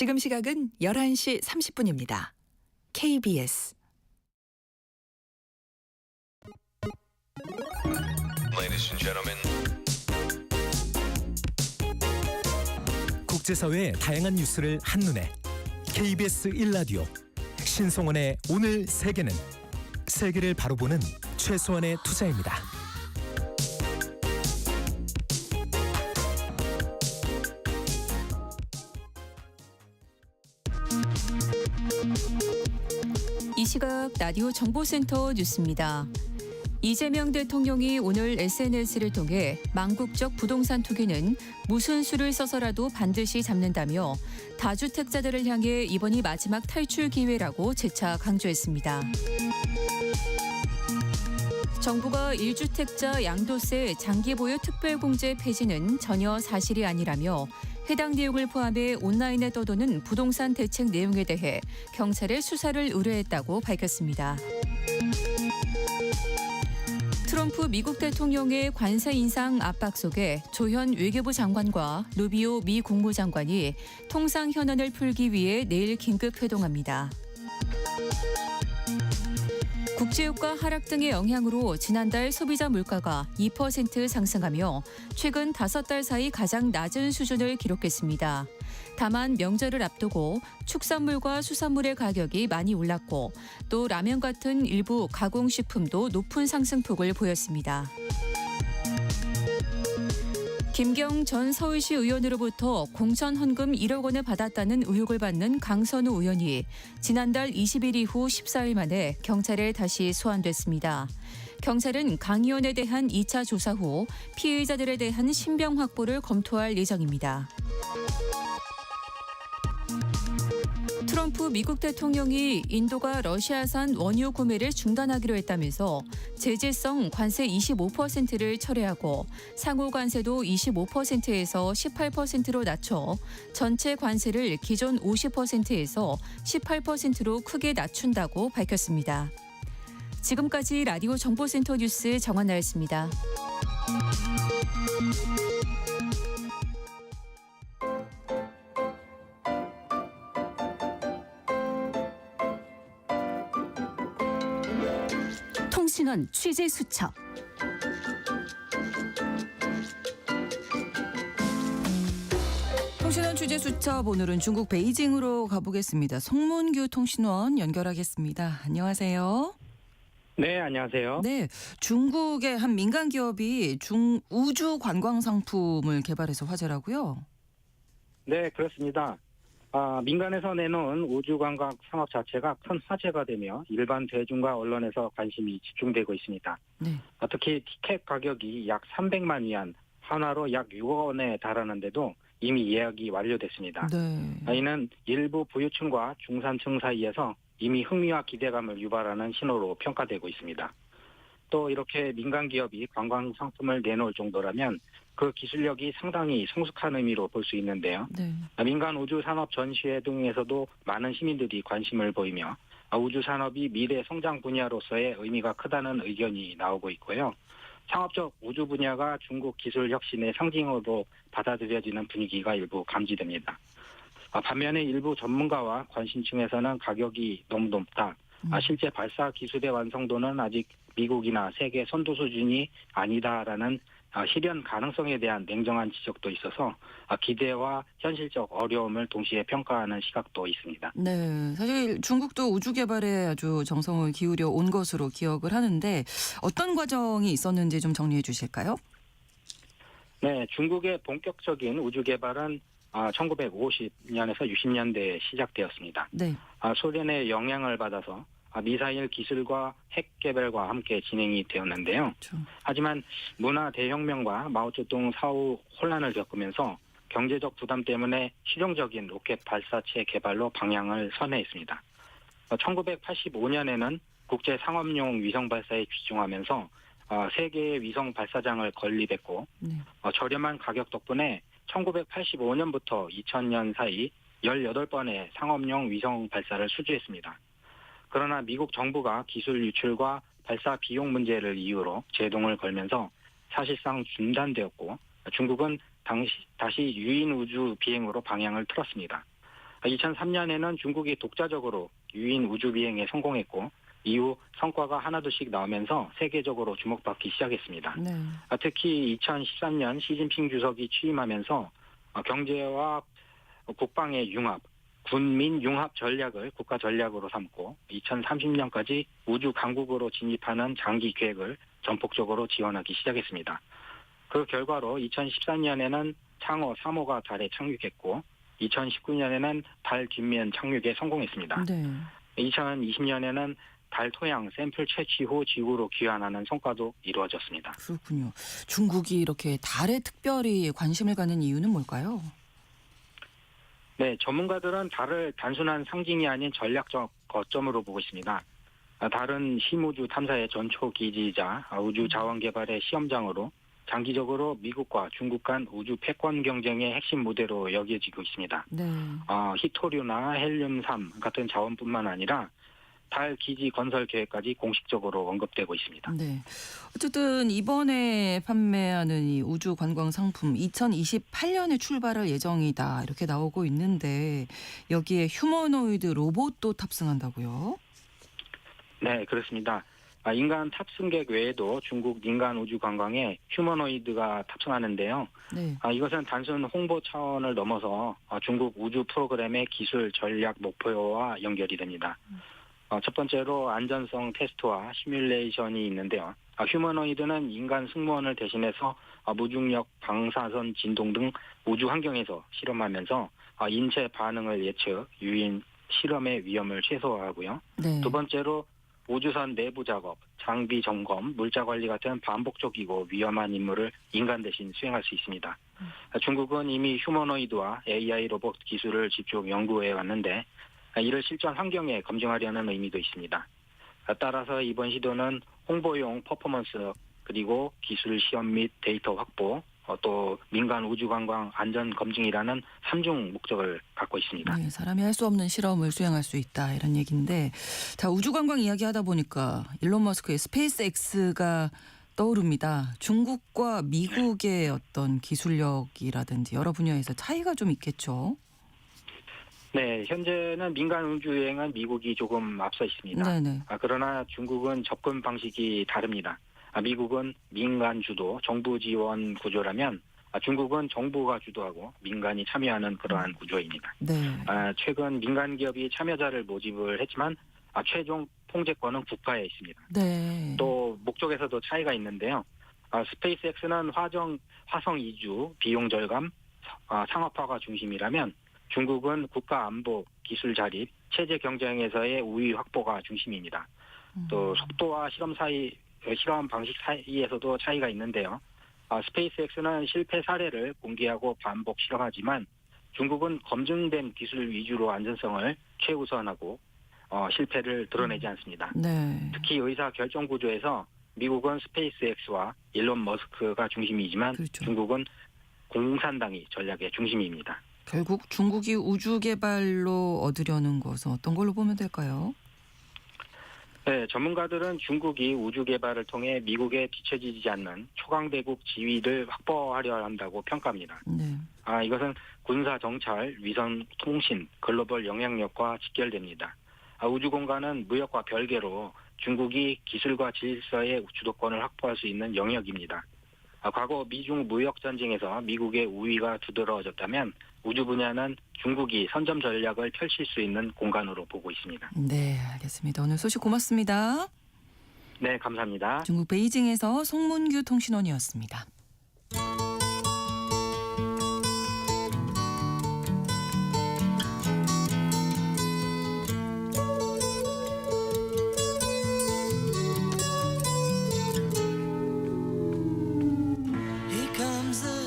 [SPEAKER 6] 지금 시각은 11시 30분입니다. KBS
[SPEAKER 7] Ladies and gentlemen.
[SPEAKER 8] 국제사회의 다양한 뉴스를 한눈에 KBS 1라디오 신성원의 오늘 세계는 세계를 바로 보는 최소한의 투자입니다.
[SPEAKER 3] 이 시각 라디오 정보센터 뉴스입니다. 이재명 대통령이 오늘 SNS를 통해 망국적 부동산 투기는 무슨 수를 써서라도 반드시 잡는다며 다주택자들을 향해 이번이 마지막 탈출 기회라고 재차 강조했습니다. 정부가 1주택자 양도세 장기 보유 특별공제 폐지는 전혀 사실이 아니라며 해당 내용을 포함해 온라인에 떠도는 부동산 대책 내용에 대해 경찰에 수사를 의뢰했다고 밝혔습니다. 트럼프 미국 대통령의 관세 인상 압박 속에 조현 외교부 장관과 루비오 미 국무장관이 통상 현안을 풀기 위해 내일 긴급 회동합니다. 국제유가 하락 등의 영향으로 지난달 소비자 물가가 2% 상승하며 최근 5달 사이 가장 낮은 수준을 기록했습니다. 다만 명절을 앞두고 축산물과 수산물의 가격이 많이 올랐고 또 라면 같은 일부 가공식품도 높은 상승폭을 보였습니다. 김경 전 서울시 의원으로부터 공천 헌금 1억 원을 받았다는 의혹을 받는 강선우 의원이 지난달 20일 이후 14일 만에 경찰에 다시 소환됐습니다. 경찰은 강 의원에 대한 2차 조사 후 피의자들에 대한 신병 확보를 검토할 예정입니다. 트럼프 미국 대통령이 인도가 러시아산 원유 구매를 중단하기로 했다면서 제재성 관세 25%를 철회하고 상호 관세도 25%에서 18%로 낮춰 전체 관세를 기존 50%에서 18%로 크게 낮춘다고 밝혔습니다. 지금까지 라디오 정보센터 뉴스 정한나였습니다. 통신원 취재 수첩.
[SPEAKER 2] 통신원 취재 수첩 오늘은 중국 베이징으로 가보겠습니다. 송문규 통신원 연결하겠습니다. 안녕하세요.
[SPEAKER 9] 네, 안녕하세요.
[SPEAKER 2] 네, 중국의 한 민간 기업이 우주 관광 상품을 개발해서 화제라고요?
[SPEAKER 9] 네, 그렇습니다. 민간에서 내놓은 우주관광 산업 자체가 큰 화제가 되며 일반 대중과 언론에서 관심이 집중되고 있습니다.
[SPEAKER 2] 네.
[SPEAKER 9] 특히 티켓 가격이 약 300만 위안, 한화로 약 6억 원에 달하는데도 이미 예약이 완료됐습니다.
[SPEAKER 2] 네.
[SPEAKER 9] 이는 일부 부유층과 중산층 사이에서 이미 흥미와 기대감을 유발하는 신호로 평가되고 있습니다. 또 이렇게 민간 기업이 관광 상품을 내놓을 정도라면 그 기술력이 상당히 성숙한 의미로 볼 수 있는데요.
[SPEAKER 2] 네.
[SPEAKER 9] 민간 우주 산업 전시회 등에서도 많은 시민들이 관심을 보이며 우주 산업이 미래 성장 분야로서의 의미가 크다는 의견이 나오고 있고요. 상업적 우주 분야가 중국 기술 혁신의 상징으로 받아들여지는 분위기가 일부 감지됩니다. 반면에 일부 전문가와 관심층에서는 가격이 너무 높다. 실제 발사 기술의 완성도는 아직 미국이나 세계 선도 수준이 아니다라는 실현 가능성에 대한 냉정한 지적도 있어서 기대와 현실적 어려움을 동시에 평가하는 시각도 있습니다.
[SPEAKER 2] 네, 사실 중국도 우주 개발에 아주 정성을 기울여 온 것으로 기억을 하는데 어떤 과정이 있었는지 좀 정리해 주실까요?
[SPEAKER 9] 네, 중국의 본격적인 우주 개발은 1950년에서 60년대에 시작되었습니다.
[SPEAKER 2] 네.
[SPEAKER 9] 소련의 영향을 받아서 미사일 기술과 핵 개발과 함께 진행이 되었는데요.
[SPEAKER 2] 그렇죠.
[SPEAKER 9] 하지만 문화 대혁명과 마오쩌둥 사후 혼란을 겪으면서 경제적 부담 때문에 실용적인 로켓 발사체 개발로 방향을 선회했습니다. 1985년에는 국제 상업용 위성 발사에 집중하면서 3개의 위성 발사장을 건립했고
[SPEAKER 2] 네.
[SPEAKER 9] 저렴한 가격 덕분에 1985년부터 2000년 사이 18번의 상업용 위성 발사를 수주했습니다. 그러나 미국 정부가 기술 유출과 발사 비용 문제를 이유로 제동을 걸면서 사실상 중단되었고 중국은 다시 유인 우주 비행으로 방향을 틀었습니다. 2003년에는 중국이 독자적으로 유인 우주 비행에 성공했고 이후 성과가 하나둘씩 나오면서 세계적으로 주목받기 시작했습니다.
[SPEAKER 2] 네.
[SPEAKER 9] 특히 2013년 시진핑 주석이 취임하면서 경제와 국방의 융합, 군민 융합 전략을 국가 전략으로 삼고 2030년까지 우주 강국으로 진입하는 장기 계획을 전폭적으로 지원하기 시작했습니다. 그 결과로 2014년에는 창어 3호가 달에 착륙했고 2019년에는 달 뒷면 착륙에 성공했습니다.
[SPEAKER 2] 네.
[SPEAKER 9] 2020년에는 달 토양 샘플 채취 후 지구로 귀환하는 성과도 이루어졌습니다.
[SPEAKER 2] 그렇군요. 중국이 이렇게 달에 특별히 관심을 갖는 이유는 뭘까요?
[SPEAKER 9] 네, 전문가들은 달을 단순한 상징이 아닌 전략적 거점으로 보고 있습니다. 달은 심우주 탐사의 전초 기지이자 우주 자원 개발의 시험장으로 장기적으로 미국과 중국 간 우주 패권 경쟁의 핵심 무대로 여겨지고 있습니다.
[SPEAKER 2] 네.
[SPEAKER 9] 히토류나 헬륨-3 같은 자원뿐만 아니라 달 기지 건설 계획까지 공식적으로 언급되고 있습니다.
[SPEAKER 2] 네. 어쨌든 이번에 판매하는 이 우주 관광 상품 2028년에 출발할 예정이다 이렇게 나오고 있는데 여기에 휴머노이드 로봇도 탑승한다고요?
[SPEAKER 9] 네, 그렇습니다. 인간 탑승객 외에도 중국 민간 우주 관광에 휴머노이드가 탑승하는데요.
[SPEAKER 2] 네.
[SPEAKER 9] 이것은 단순 홍보 차원을 넘어서 중국 우주 프로그램의 기술 전략 목표와 연결이 됩니다. 첫 번째로 안전성 테스트와 시뮬레이션이 있는데요. 휴머노이드는 인간 승무원을 대신해서 무중력, 방사선 진동 등 우주 환경에서 실험하면서 인체 반응을 예측, 유인, 실험의 위험을 최소화하고요.
[SPEAKER 2] 네.
[SPEAKER 9] 두 번째로 우주선 내부 작업, 장비 점검, 물자 관리 같은 반복적이고 위험한 임무를 인간 대신 수행할 수 있습니다. 중국은 이미 휴머노이드와 AI 로봇 기술을 집중 연구해 왔는데 이를 실전 환경에 검증하려는 의미도 있습니다. 따라서 이번 시도는 홍보용 퍼포먼스 그리고 기술 시험 및 데이터 확보 또 민간 우주 관광 안전 검증이라는 3중 목적을 갖고 있습니다.
[SPEAKER 2] 네, 사람이 할 수 없는 실험을 수행할 수 있다 이런 얘기인데 자 우주 관광 이야기하다 보니까 일론 머스크의 스페이스X가 떠오릅니다. 중국과 미국의 어떤 기술력이라든지 여러 분야에서 차이가 좀 있겠죠.
[SPEAKER 9] 네, 현재는 민간 우주 여행은 미국이 조금 앞서 있습니다.
[SPEAKER 2] 네네.
[SPEAKER 9] 그러나 중국은 접근 방식이 다릅니다. 미국은 민간 주도 정부 지원 구조라면 중국은 정부가 주도하고 민간이 참여하는 그러한 구조입니다.
[SPEAKER 2] 네.
[SPEAKER 9] 최근 민간 기업이 참여자를 모집을 했지만 최종 통제권은 국가에 있습니다.
[SPEAKER 2] 네.
[SPEAKER 9] 또 목적에서도 차이가 있는데요. 스페이스X는 화성 이주, 비용 절감, 상업화가 중심이라면 중국은 국가 안보, 기술 자립, 체제 경쟁에서의 우위 확보가 중심입니다. 또 속도와 실험 방식 사이에서도 차이가 있는데요. 스페이스X는 실패 사례를 공개하고 반복 실험하지만 중국은 검증된 기술 위주로 안전성을 최우선하고 실패를 드러내지 않습니다.
[SPEAKER 2] 네.
[SPEAKER 9] 특히 의사 결정 구조에서 미국은 스페이스X와 일론 머스크가 중심이지만
[SPEAKER 2] 그렇죠.
[SPEAKER 9] 중국은 공산당이 전략의 중심입니다.
[SPEAKER 2] 결국 중국이 우주 개발로 얻으려는 것은 어떤 걸로 보면 될까요?
[SPEAKER 9] 네, 전문가들은 중국이 우주 개발을 통해 미국에 뒤처지지 않는 초강대국 지위를 확보하려 한다고 평가합니다.
[SPEAKER 2] 네.
[SPEAKER 9] 이것은 군사 정찰, 위성 통신, 글로벌 영향력과 직결됩니다. 우주 공간은 무역과 별개로 중국이 기술과 질서의 주도권을 확보할 수 있는 영역입니다. 과거 미중 무역 전쟁에서 미국의 우위가 두드러졌다면 우주 분야는 중국이 선점 전략을 펼칠 수 있는 공간으로 보고 있습니다.
[SPEAKER 2] 네, 알겠습니다. 오늘 소식 고맙습니다.
[SPEAKER 9] 네, 감사합니다.
[SPEAKER 2] 중국 베이징에서 송문규 통신원이었습니다.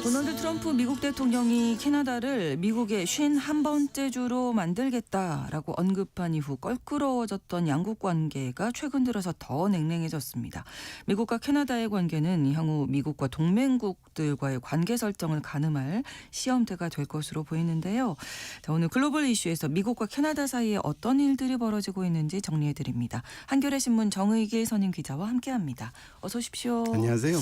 [SPEAKER 2] 도널드 트럼프 미국 대통령이 캐나다를 미국의 51번째 주로 만들겠다라고 언급한 이후 껄끄러워졌던 양국 관계가 최근 들어서 더 냉랭해졌습니다. 미국과 캐나다의 관계는 향후 미국과 동맹국들과의 관계 설정을 가늠할 시험대가 될 것으로 보이는데요. 자, 오늘 글로벌 이슈에서 미국과 캐나다 사이에 어떤 일들이 벌어지고 있는지 정리해드립니다. 한겨레 신문 정의길 선임 기자와 함께합니다. 어서 오십시오.
[SPEAKER 10] 안녕하세요.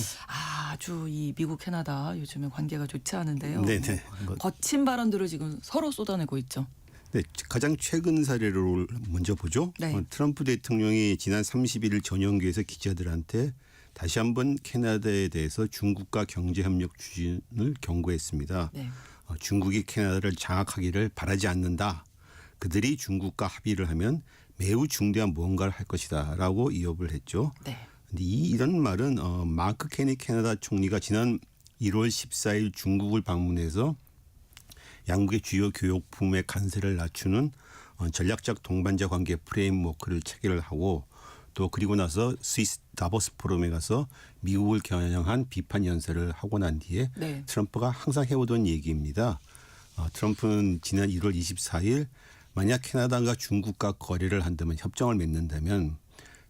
[SPEAKER 2] 아주 이 미국 캐나다 요즘에 관계가 좋지 않은데요.
[SPEAKER 10] 네네.
[SPEAKER 2] 거친 발언들을 지금 서로 쏟아내고 있죠.
[SPEAKER 10] 네, 가장 최근 사례를 먼저 보죠.
[SPEAKER 2] 네.
[SPEAKER 10] 트럼프 대통령이 지난 31일 전용기에서 기자들한테 다시 한번 캐나다에 대해서 중국과 경제협력 추진을 경고했습니다.
[SPEAKER 2] 네.
[SPEAKER 10] 중국이 캐나다를 장악하기를 바라지 않는다. 그들이 중국과 합의를 하면 매우 중대한 무언가를 할 것이다라고 이업을 했죠.
[SPEAKER 2] 네.
[SPEAKER 10] 근데 이런 말은 마크 케니 캐나다 총리가 지난 1월 14일 중국을 방문해서 양국의 주요 교역품의 관세를 낮추는 전략적 동반자 관계 프레임워크를 체결을 하고 또 그리고 나서 스위스 다보스 포럼에 가서 미국을 겨냥한 비판 연설을 하고 난 뒤에
[SPEAKER 2] 네.
[SPEAKER 10] 트럼프가 항상 해오던 얘기입니다. 트럼프는 지난 1월 24일 만약 캐나다가 중국과 거래를 한다면 협정을 맺는다면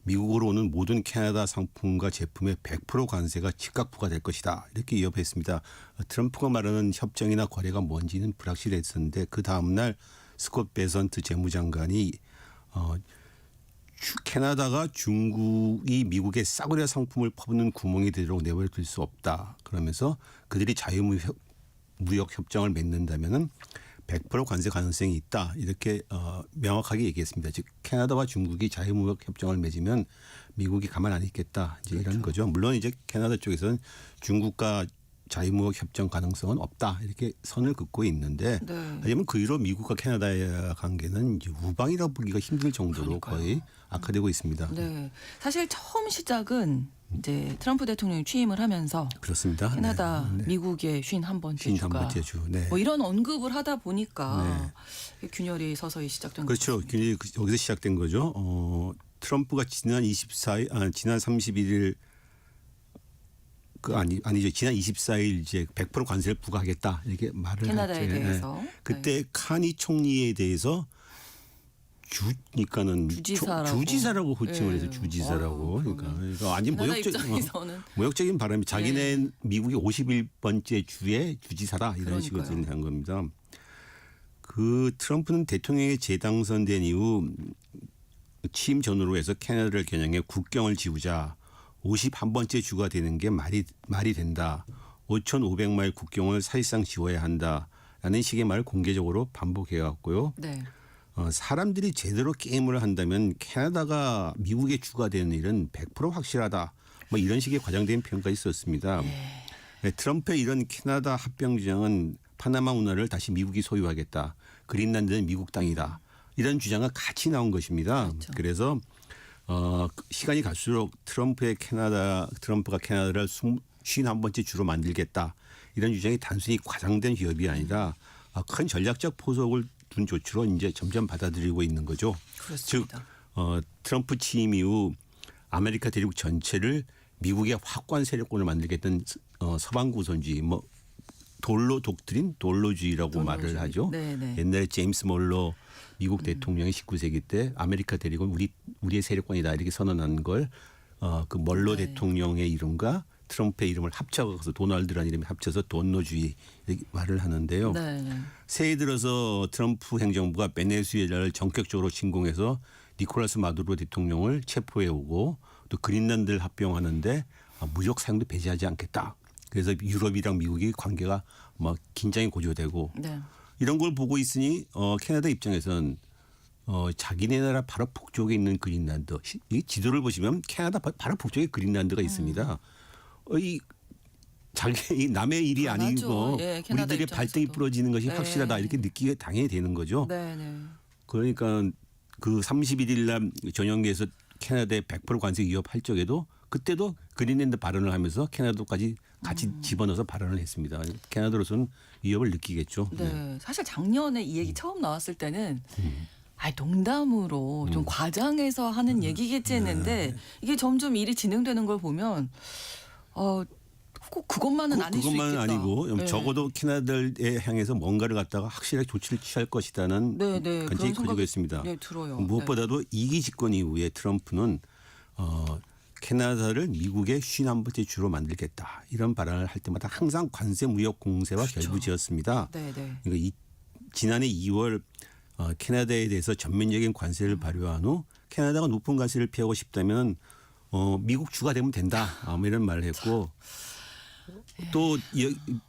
[SPEAKER 10] 미국으로 오는 모든 캐나다 상품과 제품의 100% 관세가 즉각 부과될 것이다. 이렇게 이어했습니다. 트럼프가 말하는 협정이나 거래가 뭔지는 불확실했었는데 그 다음날 스콧 베선트 재무장관이 캐나다가 중국이 미국의 싸구려 상품을 퍼붓는 구멍이 되도록 내버려둘 수 없다. 그러면서 그들이 자유무역 협정을 맺는다면은 100% 관세 가능성이 있다. 이렇게 명확하게 얘기했습니다. 즉 캐나다와 중국이 자유무역 협정을 맺으면 미국이 가만 안 있겠다. 이제
[SPEAKER 2] 그렇죠.
[SPEAKER 10] 이런 거죠. 물론 이제 캐나다 쪽에서는 중국과 자유무역 협정 가능성은 없다. 이렇게 선을 긋고 있는데
[SPEAKER 2] 네.
[SPEAKER 10] 하지만 그 이후로 미국과 캐나다의 관계는 이제 우방이라 보기가 힘들 정도로
[SPEAKER 2] 그러니까요.
[SPEAKER 10] 거의 악화되고 있습니다.
[SPEAKER 2] 네. 사실 처음 시작은 이제 트럼프 대통령이 취임을 하면서
[SPEAKER 10] 그렇습니다.
[SPEAKER 2] 캐나다,
[SPEAKER 10] 네.
[SPEAKER 2] 미국의 51번째 주가
[SPEAKER 10] 51번째 주. 네.
[SPEAKER 2] 뭐 이런 언급을 하다 보니까 균열이 서서히 시작된
[SPEAKER 10] 그렇죠.
[SPEAKER 2] 거죠.
[SPEAKER 10] 균열이 여기서 시작된 거죠. 트럼프가 지난 31일 아니죠. 지난 24일 이제 100% 관세를 부과하겠다 이렇게 말을
[SPEAKER 2] 캐나다에
[SPEAKER 10] 했죠.
[SPEAKER 2] 대해서.
[SPEAKER 10] 그때 카니 총리에 대해서 그러니까는 주지사라고 호칭을 해서 주지사라고. 그러니까 완전
[SPEAKER 2] 캐나다 입장에서는
[SPEAKER 10] 모욕적인 바람이 자기네 미국의 51번째 주의 주지사다 이런 식으로
[SPEAKER 2] 그러니까요.
[SPEAKER 10] 한 겁니다. 그 트럼프는 대통령에 재당선된 이후 취임 전후로 해서 캐나다를 겨냥해 국경을 지우자 51번째 주가 되는 게 말이 된다. 5,500마일 국경을 사실상 지워야 한다라는 식의 말을 공개적으로 반복해 왔고요.
[SPEAKER 2] 네.
[SPEAKER 10] 사람들이 제대로 게임을 한다면 캐나다가 미국의 주가 되는 일은 100% 확실하다. 뭐 이런 식의 과장된 평가가 있었습니다. 네, 트럼프의 이런 캐나다 합병 주장은 파나마 운하를 다시 미국이 소유하겠다. 그린란드는 미국 땅이다. 이런 주장은 같이 나온 것입니다.
[SPEAKER 2] 그렇죠.
[SPEAKER 10] 그래서 시간이 갈수록 트럼프가 캐나다를 51번째 주로 만들겠다. 이런 주장이 단순히 과장된 위협이 아니라 큰 전략적 포석을 둔 조치로 이제 점점 받아들이고 있는 거죠.
[SPEAKER 2] 그렇습니다.
[SPEAKER 10] 즉 트럼프 취임 이후 아메리카 대륙 전체를 미국의 확고한 세력권을 만들겠다는 서방구 우선주의, 뭐 돌로 독트린, 돌로주의라고 말을 하죠.
[SPEAKER 2] 네네.
[SPEAKER 10] 옛날에 제임스 몰로 미국 대통령이 19세기 때 아메리카 대륙은 우리의 세력권이다 이렇게 선언한 걸 그 몰로 대통령의 이름과 트럼프의 이름을 합쳐서 도널드라는 이름이 합쳐서 돈노주의 이렇게 말을 하는데요.
[SPEAKER 2] 네.
[SPEAKER 10] 새해 들어서 트럼프 행정부가 베네수엘라를 전격적으로 침공해서 니콜라스 마두로 대통령을 체포해 오고 또 그린란드를 합병하는데 무력 사용도 배제하지 않겠다. 그래서 유럽이랑 미국이 관계가 막 긴장이 고조되고
[SPEAKER 2] 네.
[SPEAKER 10] 이런 걸 보고 있으니 캐나다 입장에서는 자기네 나라 바로 북쪽에 있는 그린란드 이 지도를 보시면 캐나다 바로 북쪽에 그린란드가 있습니다. 이 남의 일이 아니고
[SPEAKER 2] 예,
[SPEAKER 10] 우리들의 발등이 부러지는 것이 확실하다 이렇게 느끼게 당연히 되는 거죠.
[SPEAKER 2] 네네.
[SPEAKER 10] 그러니까 그 31일 날 전용기에서 캐나다에 100% 관세 위협할 적에도 그때도 그린랜드 발언을 하면서 캐나다까지 같이 집어넣어서 발언을 했습니다. 캐나다로서는 위협을 느끼겠죠.
[SPEAKER 2] 네. 사실 작년에 이 얘기 처음 나왔을 때는 농담으로 좀 과장해서 하는 얘기겠지 했는데 이게 점점 일이 진행되는 걸 보면 꼭 그것만은 아닐 수 있겠다.
[SPEAKER 10] 그것만은 아니고
[SPEAKER 2] 네.
[SPEAKER 10] 적어도 캐나다에 향해서 뭔가를 갖다가 확실하게 조치를 취할 것이라는
[SPEAKER 2] 그런
[SPEAKER 10] 관심이
[SPEAKER 2] 생각이
[SPEAKER 10] 커지고 있습니다.
[SPEAKER 2] 네, 들어요.
[SPEAKER 10] 무엇보다도 이기 집권 이후에 트럼프는 캐나다를 미국의 51번째 주로 만들겠다. 이런 발언을 할 때마다 항상 관세 무역 공세와 결부지었습니다.
[SPEAKER 2] 네네.
[SPEAKER 10] 그러니까 지난해 2월 캐나다에 대해서 전면적인 관세를 발효한 후 캐나다가 높은 관세를 피하고 싶다면 미국 주가 되면 된다. 이런 말을 했고 또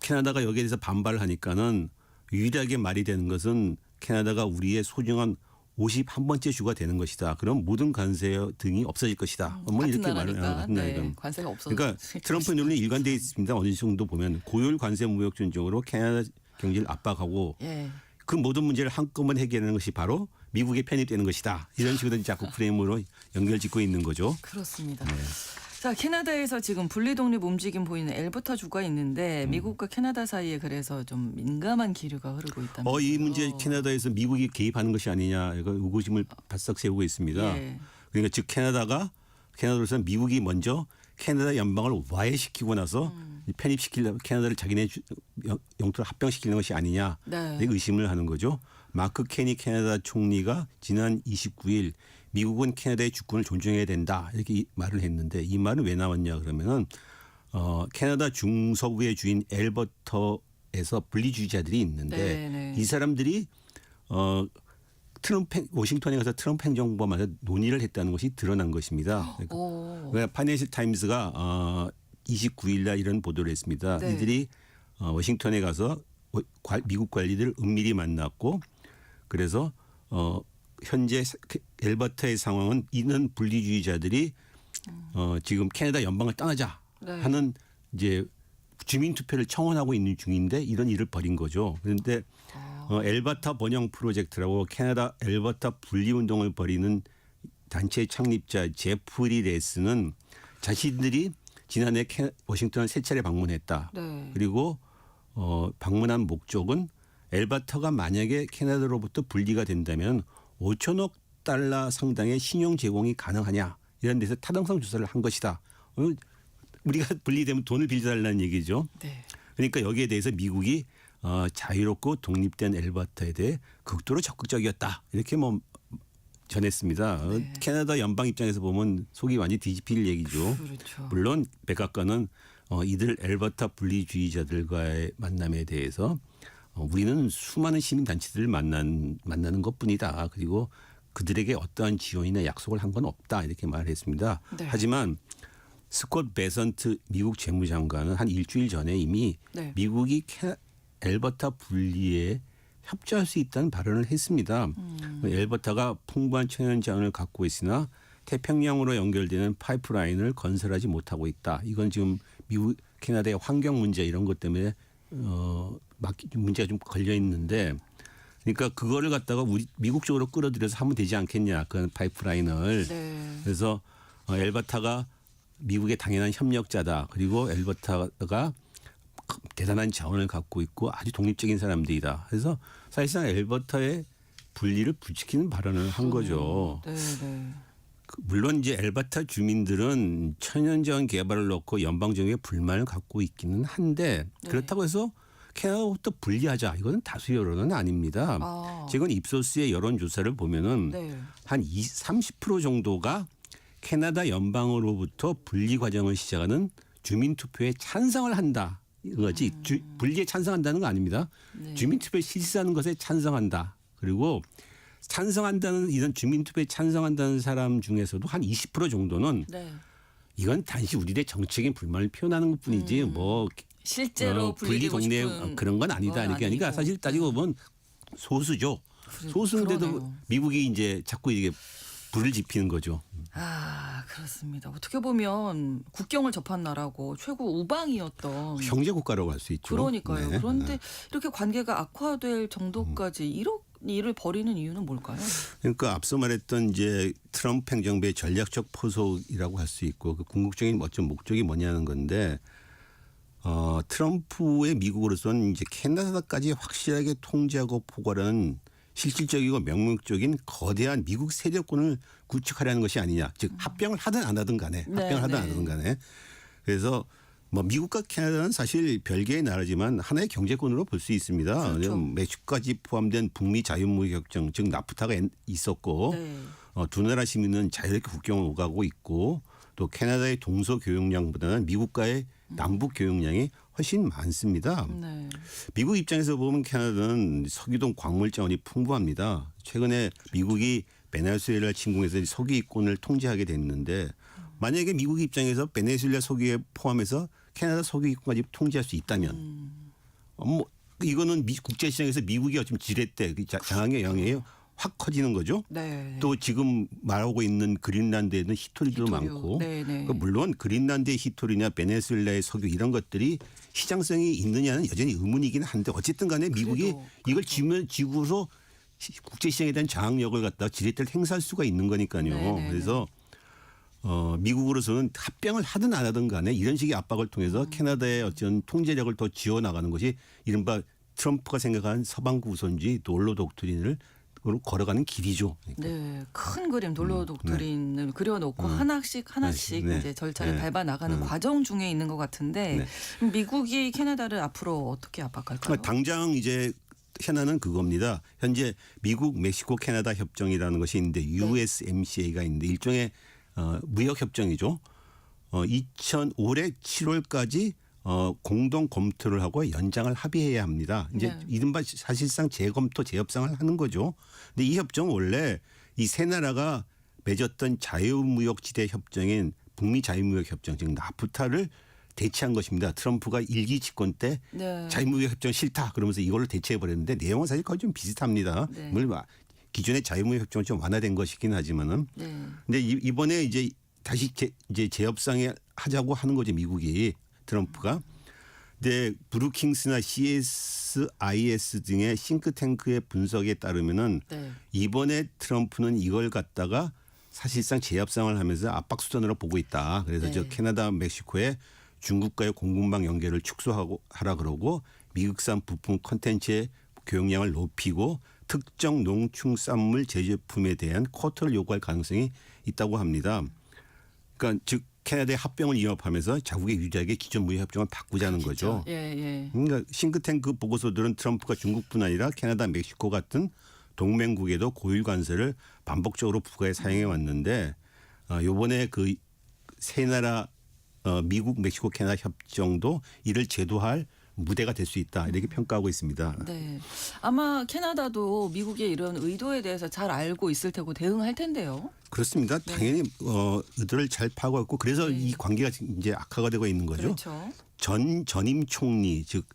[SPEAKER 10] 캐나다가 여기에 대해서 반발을 하니까는 유일하게 말이 되는 것은 캐나다가 우리의 소중한 51번째 주가 되는 것이다. 그럼 모든 관세 등이 없어질 것이다. 뭐
[SPEAKER 2] 같은
[SPEAKER 10] 이렇게 말을
[SPEAKER 2] 나라니까.
[SPEAKER 10] 같은
[SPEAKER 2] 네,
[SPEAKER 10] 나라니까.
[SPEAKER 2] 관세가 없어.
[SPEAKER 10] 그러니까 트럼프 논리 일관되어 있습니다. 어느 정도 보면 고율 관세 무역 전쟁으로 캐나다 경제를 압박하고
[SPEAKER 2] 예.
[SPEAKER 10] 그 모든 문제를 한꺼번에 해결하는 것이 바로 미국에 편입되는 것이다. 이런 식으로 자꾸 프레임으로 연결짓고 있는 거죠.
[SPEAKER 2] 그렇습니다.
[SPEAKER 10] 네.
[SPEAKER 2] 자, 캐나다에서 지금 분리 독립 움직임 보이는 엘버타 주가 있는데 미국과 캐나다 사이에 그래서 좀 민감한 기류가 흐르고 있다면서요.
[SPEAKER 10] 이 문제 캐나다에서 미국이 개입하는 것이 아니냐 이거 의구심을 바싹 세우고 있습니다.
[SPEAKER 2] 예.
[SPEAKER 10] 그러니까 즉 캐나다로서는 미국이 먼저 캐나다 연방을 와해시키고 나서 편입시키려고 캐나다를 자기네 영토로 합병시키는 것이 아니냐
[SPEAKER 2] 네.
[SPEAKER 10] 이렇게 의심을 하는 거죠. 마크 케니 캐나다 총리가 지난 29일 미국은 캐나다의 주권을 존중해야 된다 이렇게 말을 했는데 이 말은 왜 나왔냐 그러면은 캐나다 중서부의 주인 엘버터에서 분리주의자들이 있는데
[SPEAKER 2] 네, 네.
[SPEAKER 10] 이 사람들이 워싱턴에 가서 트럼프 행정부와 만나 논의를 했다는 것이 드러난 것입니다. 그러니까 파이낸셜 타임스가 29일 날 이런 보도를 했습니다.
[SPEAKER 2] 네.
[SPEAKER 10] 이들이 워싱턴에 가서 미국 관리들을 은밀히 만났고 그래서 현재 엘버타의 상황은 이런 분리주의자들이 지금 캐나다 연방을 떠나자
[SPEAKER 2] 네.
[SPEAKER 10] 하는 이제 주민 투표를 청원하고 있는 중인데 이런 일을 벌인 거죠. 그런데 엘버타 번영 프로젝트라고 캐나다 엘버타 분리운동을 벌이는 단체의 창립자 제프리 레스는 자신들이 지난해 워싱턴을 세 차례 방문했다.
[SPEAKER 2] 네.
[SPEAKER 10] 그리고 방문한 목적은 엘버타가 만약에 캐나다로부터 분리가 된다면 5천억 달러 상당의 신용 제공이 가능하냐 이런 데서 타당성 조사를 한 것이다. 우리가 분리되면 돈을 빌려달라는 얘기죠.
[SPEAKER 2] 네.
[SPEAKER 10] 그러니까 여기에 대해서 미국이 자유롭고 독립된 엘버타에 대해 극도로 적극적이었다. 이렇게 뭐 전했습니다.
[SPEAKER 2] 네.
[SPEAKER 10] 캐나다 연방 입장에서 보면 속이 완전히 뒤집힐 얘기죠.
[SPEAKER 2] 그렇죠.
[SPEAKER 10] 물론 백악관은 이들 엘버타 분리주의자들과의 만남에 대해서 우리는 수많은 시민단체들을 만나는 것뿐이다. 그리고 그들에게 어떠한 지원이나 약속을 한 건 없다. 이렇게 말했습니다.
[SPEAKER 2] 네.
[SPEAKER 10] 하지만 스콧 베선트 미국 재무장관은 한 일주일 전에 이미
[SPEAKER 2] 네.
[SPEAKER 10] 미국이 엘버타 분리에 협조할 수 있다는 발언을 했습니다. 엘버타가 풍부한 천연 자원을 갖고 있으나 태평양으로 연결되는 파이프라인을 건설하지 못하고 있다. 이건 지금 미국 캐나다의 환경 문제 이런 것 때문에 문제가 좀 걸려 있는데 그러니까 그거를 갖다가 우리 미국 쪽으로 끌어들여서 하면 되지 않겠냐 그 파이프라인을.
[SPEAKER 2] 네.
[SPEAKER 10] 그래서 엘버타가 미국의 당연한 협력자다. 그리고 엘버타가 대단한 자원을 갖고 있고 아주 독립적인 사람들이다. 그래서 사실상 엘버타의 분리를 부추기는 발언을 한 거죠.
[SPEAKER 2] 네, 네.
[SPEAKER 10] 물론 이제 엘버타 주민들은 천연자원 개발을 놓고 연방 정부에 불만을 갖고 있기는 한데
[SPEAKER 2] 네.
[SPEAKER 10] 그렇다고 해서 캐나다부터 분리하자 이거는 다수 여론은 아닙니다. 지금 입소스의 여론조사를 보면은
[SPEAKER 2] 네.
[SPEAKER 10] 한 30% 정도가 캐나다 연방으로부터 분리 과정을 시작하는 주민투표에 찬성을 한다. 이거지. 분리에 찬성한다는 거 아닙니다.
[SPEAKER 2] 네.
[SPEAKER 10] 주민투표에 실시하는 것에 찬성한다. 그리고 찬성한다는 이런 주민투표에 찬성한다는 사람 중에서도 한 20% 정도는
[SPEAKER 2] 네.
[SPEAKER 10] 이건 단지 우리의 정치적인 불만을 표현하는 것뿐이지 뭐
[SPEAKER 2] 실제로
[SPEAKER 10] 분리 동네 그런 건 아니다.
[SPEAKER 2] 건
[SPEAKER 10] 그러니까
[SPEAKER 2] 아니고.
[SPEAKER 10] 사실 따지고 보면 소수죠. 소수인데도
[SPEAKER 2] 그러네요.
[SPEAKER 10] 미국이 이제 자꾸 이게 불을 지피는 거죠.
[SPEAKER 2] 그렇습니다. 어떻게 보면 국경을 접한 나라고 최고 우방이었던
[SPEAKER 10] 형제 국가라고 할 수 있죠.
[SPEAKER 2] 그러니까요.
[SPEAKER 10] 네.
[SPEAKER 2] 그런데 이렇게 관계가 악화될 정도까지 이런 일을 벌이는 이유는 뭘까요?
[SPEAKER 10] 그러니까 앞서 말했던 이제 트럼프 행정부의 전략적 포석이라고 할 수 있고 그 궁극적인 어떤 목적이 뭐냐는 건데 트럼프의 미국으로서는 이제 캐나다까지 확실하게 통제하고 포괄하는 실질적이고 명목적인 거대한 미국 세력권을 구축하려는 것이 아니냐. 즉 합병을 하든 안 하든 간에 합병을 하든 안 하든 간에 그래서 뭐 미국과 캐나다는 사실 별개의 나라지만 하나의 경제권으로 볼 수 있습니다.
[SPEAKER 2] 그렇죠.
[SPEAKER 10] 멕시코까지 포함된 북미 자유무역협정 즉 나프타가 있었고
[SPEAKER 2] 네.
[SPEAKER 10] 두 나라 시민은 자유롭게 국경을 오가고 있고 또 캐나다의 동서 교역량보다는 미국과의 남북 교역량이 훨씬 많습니다.
[SPEAKER 2] 네.
[SPEAKER 10] 미국 입장에서 보면 캐나다는 석유동 광물 자원이 풍부합니다. 최근에 미국이 베네수엘라 침공해서 석유권을 통제하게 됐는데 만약에 미국 입장에서 베네수엘라 석유에 포함해서 캐나다 석유권까지 통제할 수 있다면 뭐 이거는 국제시장에서 미국이 어쩌면 지렛대 장악의 영향이 확 커지는 거죠.
[SPEAKER 2] 네.
[SPEAKER 10] 또 지금 말하고 있는 그린란드에는 히토리도 많고
[SPEAKER 2] 네.
[SPEAKER 10] 물론 그린란드의 히토리냐 베네수엘라의 석유 이런 것들이 시장성이 있느냐는 여전히 의문이긴 한데 어쨌든 간에 미국이 이걸 지고서 국제시장에 대한 장악력을 갖다가 지렛대를 행사할 수가 있는 거니까요.
[SPEAKER 2] 네네네.
[SPEAKER 10] 그래서 미국으로서는 합병을 하든 안 하든 간에 이런 식의 압박을 통해서 캐나다의 어떤 통제력을 더 지어나가는 것이 이른바 트럼프가 생각한 서방구 우선주의 놀로 독트린을 걸어가는 길이죠. 그러니까.
[SPEAKER 2] 네, 큰 그림 돌로 독트린을 그려놓고 하나씩
[SPEAKER 10] 네.
[SPEAKER 2] 이제 절차를
[SPEAKER 10] 네.
[SPEAKER 2] 밟아 나가는 과정 중에 있는 것 같은데 미국이 캐나다를 앞으로 어떻게 압박할까요?
[SPEAKER 10] 당장 이제 현안은 그겁니다. 현재 미국, 멕시코, 캐나다 협정이라는 것이 있는데 USMCA가 있는데 일종의 무역 협정이죠. 올해 7월까지 공동 검토를 하고 연장을 합의해야 합니다. 이제 이른바 사실상 재검토, 재협상을 하는 거죠. 근데 이 협정 원래 이 세 나라가 맺었던 자유무역지대 협정인 북미 자유무역 협정, 즉 나프타를 대체한 것입니다. 트럼프가 일기 집권 때 자유무역 협정 싫다 그러면서 이걸로 대체해 버렸는데 내용은 사실 거의 좀 비슷합니다. 물론 기존의 자유무역 협정은 좀 완화된 것이긴 하지만은. 근데 이번에 이제 다시 이제 재협상에 하자고 하는 거죠, 미국이. 트럼프가. 근데 브루킹스나 CSIS 등의 싱크탱크의 분석에 따르면은 이번에 트럼프는 이걸 갖다가 사실상 재협상을 하면서 압박수단으로 보고 있다. 그래서 저 캐나다, 멕시코에 중국과의 공급망 연계를 축소하라 그러고 미국산 부품 콘텐츠의 교역량을 높이고 특정 농축산물 제제품에 대한 쿼터를 요구할 가능성이 있다고 합니다. 그러니까 즉 캐나다의 합병을 위협하면서 자국의 유리하게 기존 무역 협정을 바꾸자는 거죠. 그러니까 싱크탱크 보고서들은 트럼프가 중국뿐 아니라 캐나다, 멕시코 같은 동맹국에도 고율 관세를 반복적으로 부과해 사용해 왔는데 이번에 그 세 나라 미국, 멕시코, 캐나다 협정도 이를 제도할 무대가 될 수 있다 이렇게 평가하고 있습니다.
[SPEAKER 2] 네, 아마 캐나다도 미국의 이런 의도에 대해서 잘 알고 있을 테고 대응할 텐데요.
[SPEAKER 10] 그렇습니다. 당연히 의도를 잘 파악하고 있고 그래서 이 관계가 이제 악화가 되고 있는 거죠.
[SPEAKER 2] 그렇죠.
[SPEAKER 10] 전임 총리 즉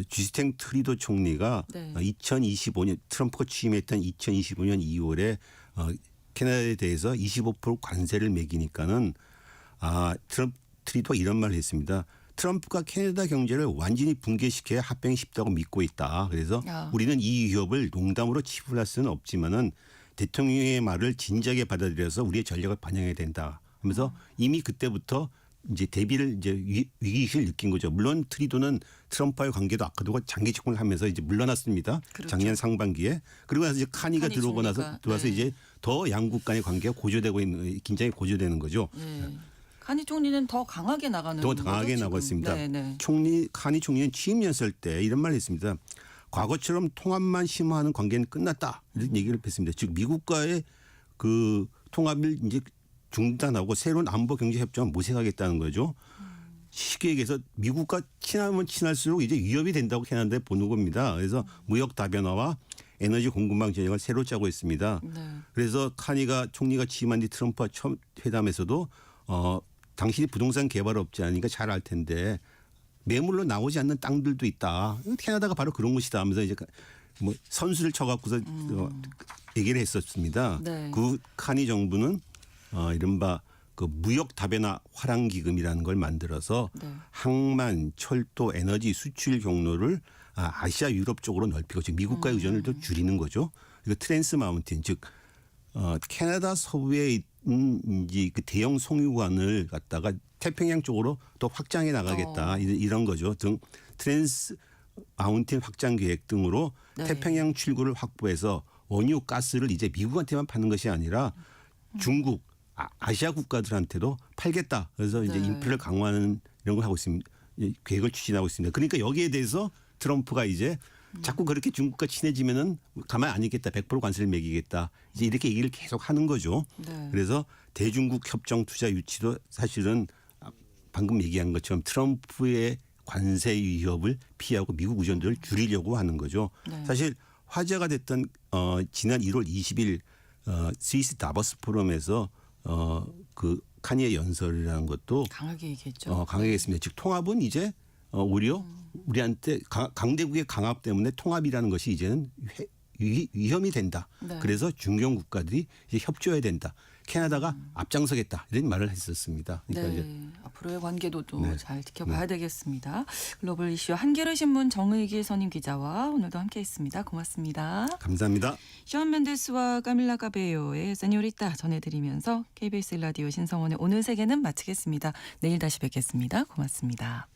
[SPEAKER 10] 주스틴 트리도 총리가 2025년 트럼프가 취임했던 2025년 2월에 캐나다에 대해서 25% 관세를 매기니까는 트리도가 이런 말을 했습니다. 트럼프가 캐나다 경제를 완전히 붕괴시켜야 합병이 쉽다고 믿고 있다. 그래서 우리는 이 위협을 농담으로 치부할 수는 없지만은 대통령의 말을 진지하게 받아들여서 우리의 전략을 반영해야 된다. 하면서 이미 그때부터 이제 대비를 이제 위기의식을 느낀 거죠. 물론 트리도는 트럼프와의 관계도 악화되고 장기 집권을 하면서 이제 물러났습니다.
[SPEAKER 2] 그렇죠.
[SPEAKER 10] 작년 상반기에. 그리고 나서 이제 카니가 들어오고 나서 들어와서 이제 더 양국 간의 관계가 고조되고 있는 긴장이 고조되는 거죠.
[SPEAKER 2] 카니 총리는 더 강하게 나가는
[SPEAKER 10] 더 강하게 나가고 있습니다. 카니 총리는 취임 연설 때 이런 말을 했습니다. 과거처럼 통합만 심화하는 관계는 끝났다. 이런 얘기를 했습니다. 즉 미국과의 그 통합을 이제 중단하고 새로운 안보 경제 협정을 모색하겠다는 거죠. 쉽게 얘기해서 미국과 친하면 친할수록 이제 위협이 된다고 캐나다에 보는 겁니다. 그래서 무역 다변화와 에너지 공급망 전략을 새로 짜고 있습니다. 그래서 카니가 총리가 취임한 뒤 트럼프와 처음 회담에서도 당신이 부동산 개발 업체 아니니까 잘 알 텐데 매물로 나오지 않는 땅들도 있다. 캐나다가 바로 그런 곳이다 하면서 이제 뭐 선수를 쳐갖고서 얘기를 했었습니다. 그 카니 정부는 이른바 그 무역 다변화 화랑 기금이라는 걸 만들어서 항만, 철도, 에너지 수출 경로를 아시아, 유럽 쪽으로 넓히고 즉 미국과의 의존을 더 줄이는 거죠. 이거 트랜스 마운틴 즉 캐나다 서부에 있는 이제 그 대형 송유관을 갖다가 태평양 쪽으로 더 확장해 나가겠다 이런 거죠. 등 트랜스 마운틴 확장 계획 등으로 태평양 출구를 확보해서 원유 가스를 이제 미국한테만 파는 것이 아니라 중국, 아시아 국가들한테도 팔겠다. 그래서 이제 인프레를 강화하는 이런 걸 하고 있습니다. 계획을 추진하고 있습니다. 그러니까 여기에 대해서 트럼프가 이제 자꾸 그렇게 중국과 친해지면은 가만히 안 있겠다. 100% 관세를 매기겠다. 이제 이렇게 얘기를 계속 하는 거죠. 그래서 대중국 협정 투자 유치도 사실은 방금 얘기한 것처럼 트럼프의 관세 위협을 피하고 미국 의존도를 줄이려고 하는 거죠. 사실 화제가 됐던 지난 1월 20일 스위스 다보스 포럼에서 그 카니의 연설이라는 것도
[SPEAKER 2] 강하게 얘기했죠.
[SPEAKER 10] 강하게 했습니다. 즉 통합은 이제 오히려 우리한테 강대국의 강압 때문에 통합이라는 것이 이제는 위험이 된다.
[SPEAKER 2] 네.
[SPEAKER 10] 그래서 중견 국가들이 이제 협조해야 된다. 캐나다가 앞장서겠다 이런 말을 했었습니다. 그러니까
[SPEAKER 2] 네.
[SPEAKER 10] 이제
[SPEAKER 2] 앞으로의 관계도 또
[SPEAKER 10] 네.
[SPEAKER 2] 잘 지켜봐야
[SPEAKER 10] 네.
[SPEAKER 2] 되겠습니다. 글로벌 이슈 한겨레 신문 정의길 선임 기자와 오늘도 함께했습니다. 고맙습니다.
[SPEAKER 10] 감사합니다.
[SPEAKER 2] 숀 멘데스와 까밀라 카베요의 세뇨리타 전해드리면서 KBS 라디오 신성원의 오늘 세계는 마치겠습니다. 내일 다시 뵙겠습니다. 고맙습니다.